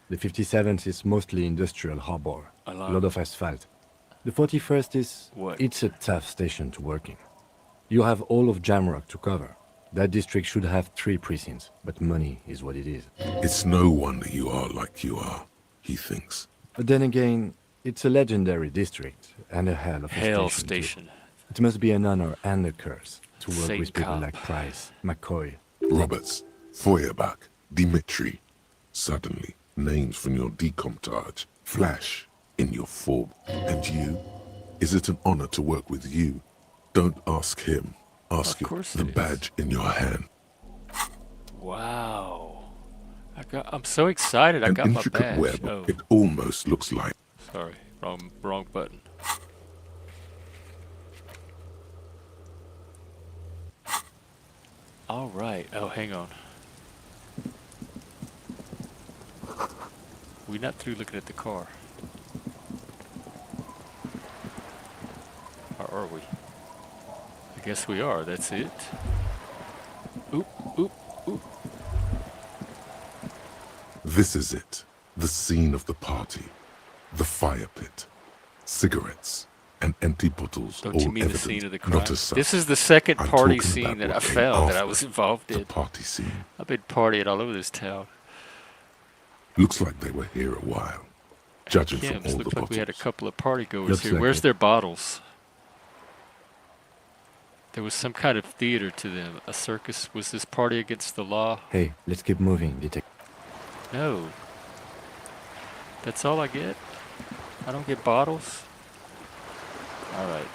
[SPEAKER 6] The 57th is mostly industrial harbor. A lot of asphalt. The 41st is...
[SPEAKER 1] What?
[SPEAKER 6] It's a tough station to work in. You have all of Jamrock to cover. That district should have 3 precincts, but money is what it is.
[SPEAKER 3] It's no wonder you are like you are, he thinks.
[SPEAKER 6] But then again, it's a legendary district and a hell of a
[SPEAKER 1] Hell
[SPEAKER 6] station.
[SPEAKER 1] station.
[SPEAKER 6] Too. It must be an honor and a curse to work
[SPEAKER 1] Same
[SPEAKER 6] with people
[SPEAKER 1] cop.
[SPEAKER 6] like Price, McCoy.
[SPEAKER 3] Roberts, Feuerbach, Dimitri. Suddenly, names from your decomptage flash in your form. And you? Is it an honor to work with you? Don't ask him. Ask
[SPEAKER 1] Of course
[SPEAKER 3] the
[SPEAKER 1] it is.
[SPEAKER 3] badge in your hand.
[SPEAKER 1] Wow. I'm so excited. I
[SPEAKER 3] An
[SPEAKER 1] got my
[SPEAKER 3] intricate
[SPEAKER 1] badge.
[SPEAKER 3] web.
[SPEAKER 1] Oh,
[SPEAKER 3] It almost looks like.
[SPEAKER 1] sorry. Wrong button. All right. Oh, hang on. We're not through looking at the car. Or are we? I guess we are. That's it. Oop, oop, oop.
[SPEAKER 3] This is it. The scene of the party. The fire pit. Cigarettes and empty bottles.
[SPEAKER 1] Don't
[SPEAKER 3] all
[SPEAKER 1] you mean the
[SPEAKER 3] evident,
[SPEAKER 1] scene of the crime?
[SPEAKER 3] not as such.
[SPEAKER 1] This is the second
[SPEAKER 3] I'm
[SPEAKER 1] party
[SPEAKER 3] talking
[SPEAKER 1] scene
[SPEAKER 3] about
[SPEAKER 1] that I
[SPEAKER 3] what came
[SPEAKER 1] found that I
[SPEAKER 3] after
[SPEAKER 1] was involved
[SPEAKER 3] the
[SPEAKER 1] in.
[SPEAKER 3] party scene.
[SPEAKER 1] I've been partying all over this town.
[SPEAKER 3] Looks like they were here a while. Judging from
[SPEAKER 1] Kim's
[SPEAKER 3] all the
[SPEAKER 1] looked like we had a
[SPEAKER 3] bottles.
[SPEAKER 1] couple of party goers
[SPEAKER 6] Looks
[SPEAKER 1] here.
[SPEAKER 6] like
[SPEAKER 1] Where's
[SPEAKER 6] it.
[SPEAKER 1] their bottles? There was some kind of theater to them. A circus. Was this party against the law?
[SPEAKER 6] Hey, let's keep moving, detective.
[SPEAKER 1] No. That's all I get? I don't get bottles? Alright.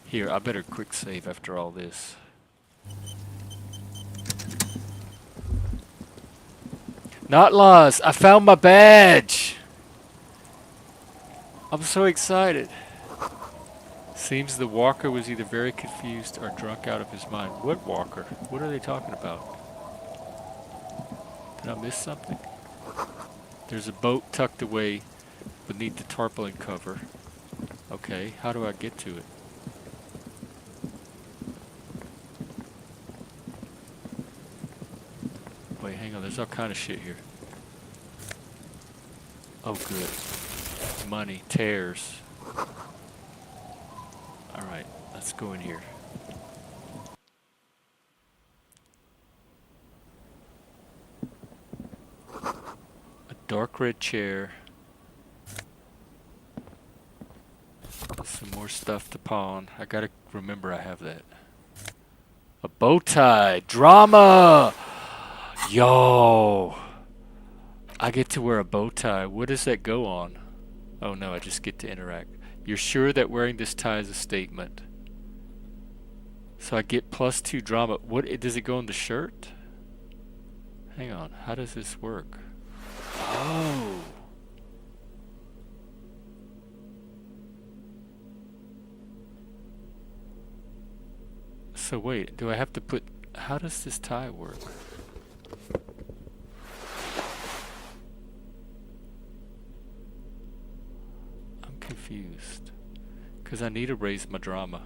[SPEAKER 1] Here, I better quick save after all this. Not laws! I found my badge! I'm so excited. Seems the walker was either very confused or drunk out of his mind. What walker? What are they talking about? Did I miss something? There's a boat tucked away beneath the tarpaulin cover. Okay, how do I get to it? Wait, hang on, there's all kind of shit here. Oh, good. Money, tears. Alright, let's go in here. A dark red chair. Some more stuff to pawn. I gotta remember I have that. A bow tie. Drama! Yo! I get to wear a bow tie. What does that go on? Oh no, I just get to interact. You're sure that wearing this tie is a statement? So I get +2 drama. What does it go on the shirt? Hang on, how does this work? Oh. So wait, do I have to put... How does this tie work? I'm confused. Because I need to raise my drama.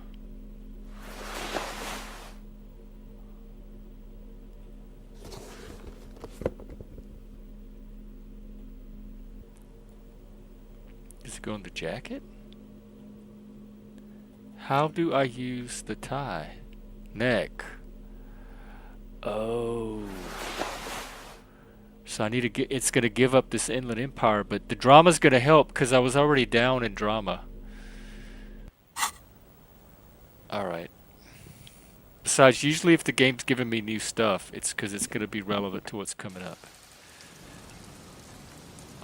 [SPEAKER 1] Does it go on the jacket? How do I use the tie? Neck. Oh. So I need to get... It's going to give up this Inland Empire, but the drama's going to help because I was already down in drama. Alright. Besides, usually if the game's giving me new stuff, it's because it's going to be relevant to what's coming up.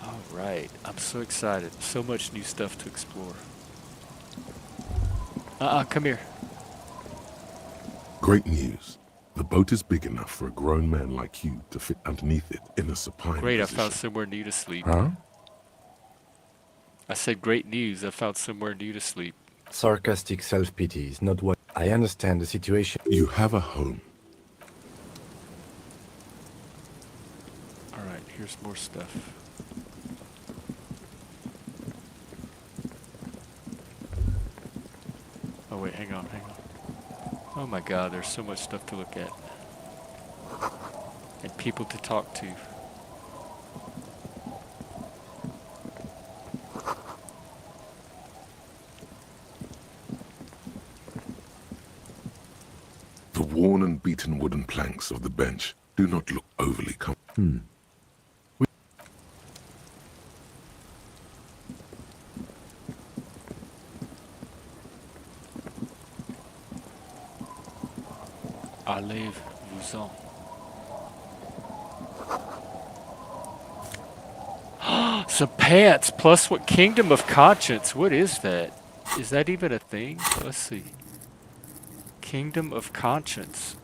[SPEAKER 1] Alright. I'm so excited. So much new stuff to explore. Come here.
[SPEAKER 3] Great news. The boat is big enough for a grown man like you to fit underneath it in a supine
[SPEAKER 1] Great,
[SPEAKER 3] position.
[SPEAKER 1] I found somewhere new to sleep.
[SPEAKER 3] Huh?
[SPEAKER 1] I said great news, I found somewhere new to sleep.
[SPEAKER 6] Sarcastic self-pity is not what... I understand the situation.
[SPEAKER 3] You have a home.
[SPEAKER 1] Alright, here's more stuff. Oh wait, hang on. Oh my god, there's so much stuff to look at. And people to talk to.
[SPEAKER 3] The worn and beaten wooden planks of the bench do not look overly comfortable.
[SPEAKER 1] Allez-vous-en. Some pants plus what Kingdom of Conscience. What is that? Is that even a thing? Let's see. Kingdom of Conscience.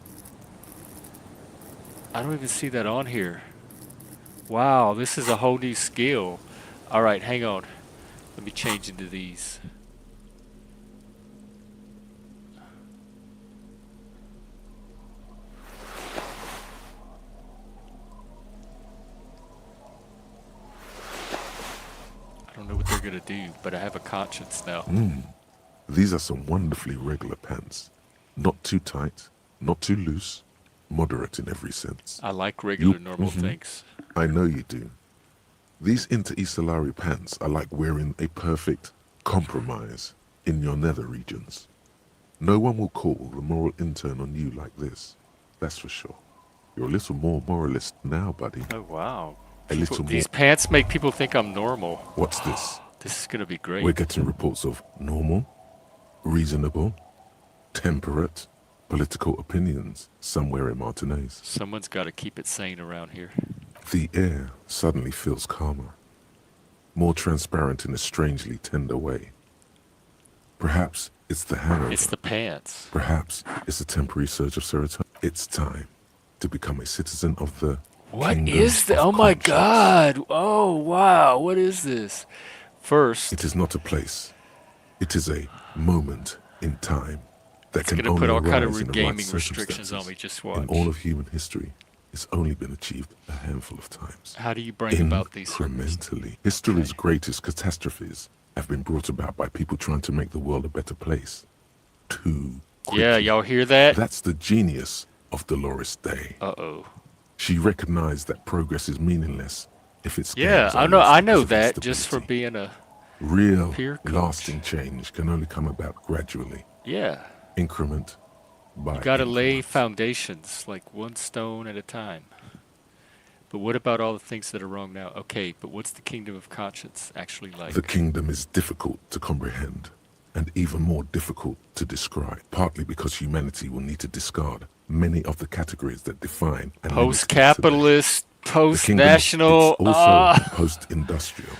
[SPEAKER 1] I don't even see that on here. Wow, this is a whole new skill. Alright, hang on. Let me change into these. I don't know what they're gonna do, but I have a conscience now.
[SPEAKER 3] These are some wonderfully regular pants. Not too tight, not too loose, moderate in every sense.
[SPEAKER 1] I like regular, normal things.
[SPEAKER 3] I know you do. These Inter-Estellari pants are like wearing a perfect compromise in your nether regions. No one will call the moral intern on you like this. That's for sure. You're a little more moralist now, buddy.
[SPEAKER 1] Oh wow.
[SPEAKER 3] A little more.
[SPEAKER 1] These pants make people think I'm normal.
[SPEAKER 3] What's this?
[SPEAKER 1] This is gonna be great.
[SPEAKER 3] We're getting reports of normal, reasonable, temperate, political opinions somewhere in Martinez.
[SPEAKER 1] Someone's gotta keep it sane around here.
[SPEAKER 3] The air suddenly feels calmer, more transparent in a strangely tender way. Perhaps it's the hangover.
[SPEAKER 1] It's the pants.
[SPEAKER 3] Perhaps it's a temporary surge of serotonin. It's time to become a citizen of the
[SPEAKER 1] What
[SPEAKER 3] Kingdom
[SPEAKER 1] is that?
[SPEAKER 3] of
[SPEAKER 1] Oh my
[SPEAKER 3] Conscience.
[SPEAKER 1] god. Oh wow. What is this? First,
[SPEAKER 3] It is not a place. It is a moment in time that
[SPEAKER 1] it's
[SPEAKER 3] can
[SPEAKER 1] gonna
[SPEAKER 3] only
[SPEAKER 1] put all kind of
[SPEAKER 3] arise in the
[SPEAKER 1] gaming
[SPEAKER 3] right
[SPEAKER 1] restrictions on
[SPEAKER 3] circumstances.
[SPEAKER 1] me. Just
[SPEAKER 3] In
[SPEAKER 1] watch.
[SPEAKER 3] all of human history, it's only been achieved a handful of times.
[SPEAKER 1] How do you bring about these circumstances?
[SPEAKER 3] Incrementally. History's greatest catastrophes have been brought about by people trying to make the world a better place. Too quickly.
[SPEAKER 1] Yeah, y'all hear that?
[SPEAKER 3] That's the genius of Dolores Day.
[SPEAKER 1] Uh-oh.
[SPEAKER 3] She recognized that progress is meaningless if it's
[SPEAKER 1] Yeah, I know that just for being a
[SPEAKER 3] real
[SPEAKER 1] peer coach.
[SPEAKER 3] lasting change can only come about gradually,
[SPEAKER 1] yeah.
[SPEAKER 3] increment by
[SPEAKER 1] You gotta lay
[SPEAKER 3] increment.
[SPEAKER 1] foundations like one stone at a time. But what about all the things that are wrong now? Okay, but what's the Kingdom of Conscience actually like?
[SPEAKER 3] The kingdom is difficult to comprehend and even more difficult to describe, partly because humanity will need to discard many of the categories that define and limit us today.
[SPEAKER 1] Post-capitalist,
[SPEAKER 3] The kingdom of,
[SPEAKER 1] post-national,
[SPEAKER 3] it's also post-industrial,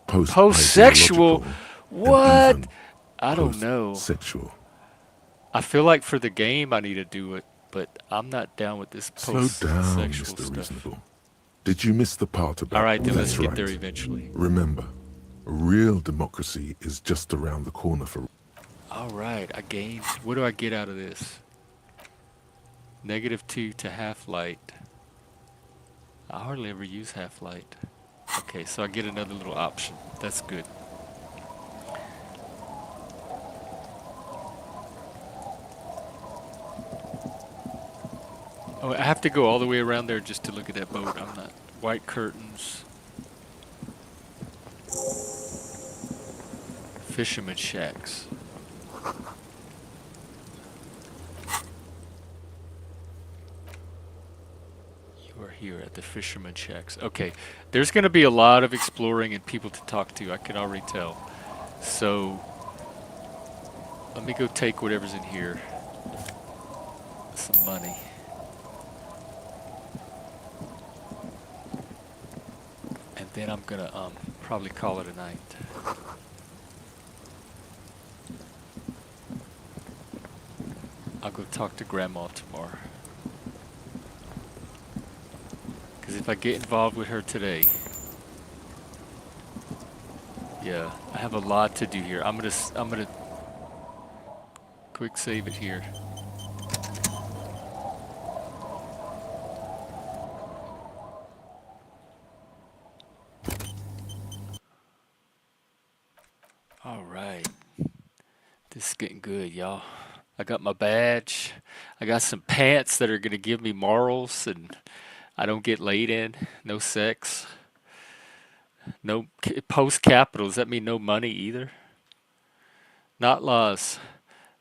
[SPEAKER 1] post-sexual.
[SPEAKER 3] post-ideological,
[SPEAKER 1] What?
[SPEAKER 3] and even
[SPEAKER 1] I don't know.
[SPEAKER 3] post-sexual.
[SPEAKER 1] I feel like for the game I need to do it, but I'm not down with this
[SPEAKER 3] Slow down,
[SPEAKER 1] post-sexual
[SPEAKER 3] Mr.
[SPEAKER 1] stuff.
[SPEAKER 3] Reasonable. Did you miss the part about...
[SPEAKER 1] All right, then let's
[SPEAKER 3] That's
[SPEAKER 1] get
[SPEAKER 3] right.
[SPEAKER 1] there eventually.
[SPEAKER 3] Remember, real democracy is just around the corner for...
[SPEAKER 1] All right, I gained. What do I get out of this? -2 to half light. I hardly ever use half light. Okay, so I get another little option. That's good. Oh, I have to go all the way around there just to look at that boat. I'm not. White curtains. Fisherman shacks. You are here at the fisherman shacks. Okay, there's going to be a lot of exploring and people to talk to. I can already tell. So, let me go take whatever's in here. Some money. And then I'm gonna probably call it a night. I'll go talk to Grandma tomorrow. Because if I get involved with her today, yeah, I have a lot to do here. I'm gonna quick save it here. All right, this is getting good, y'all. I got my badge. I got some pants that are gonna give me morals, and I don't get laid in. No sex. No post-capital. Does that mean no money either? Not laws.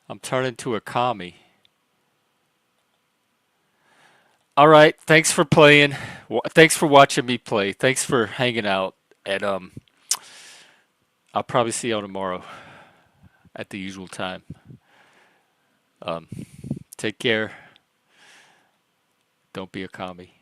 [SPEAKER 1] I'm turning to a commie. All right. Thanks for playing. Thanks for watching me play. Thanks for hanging out. And I'll probably see y'all tomorrow at the usual time. Take care. Don't be a commie.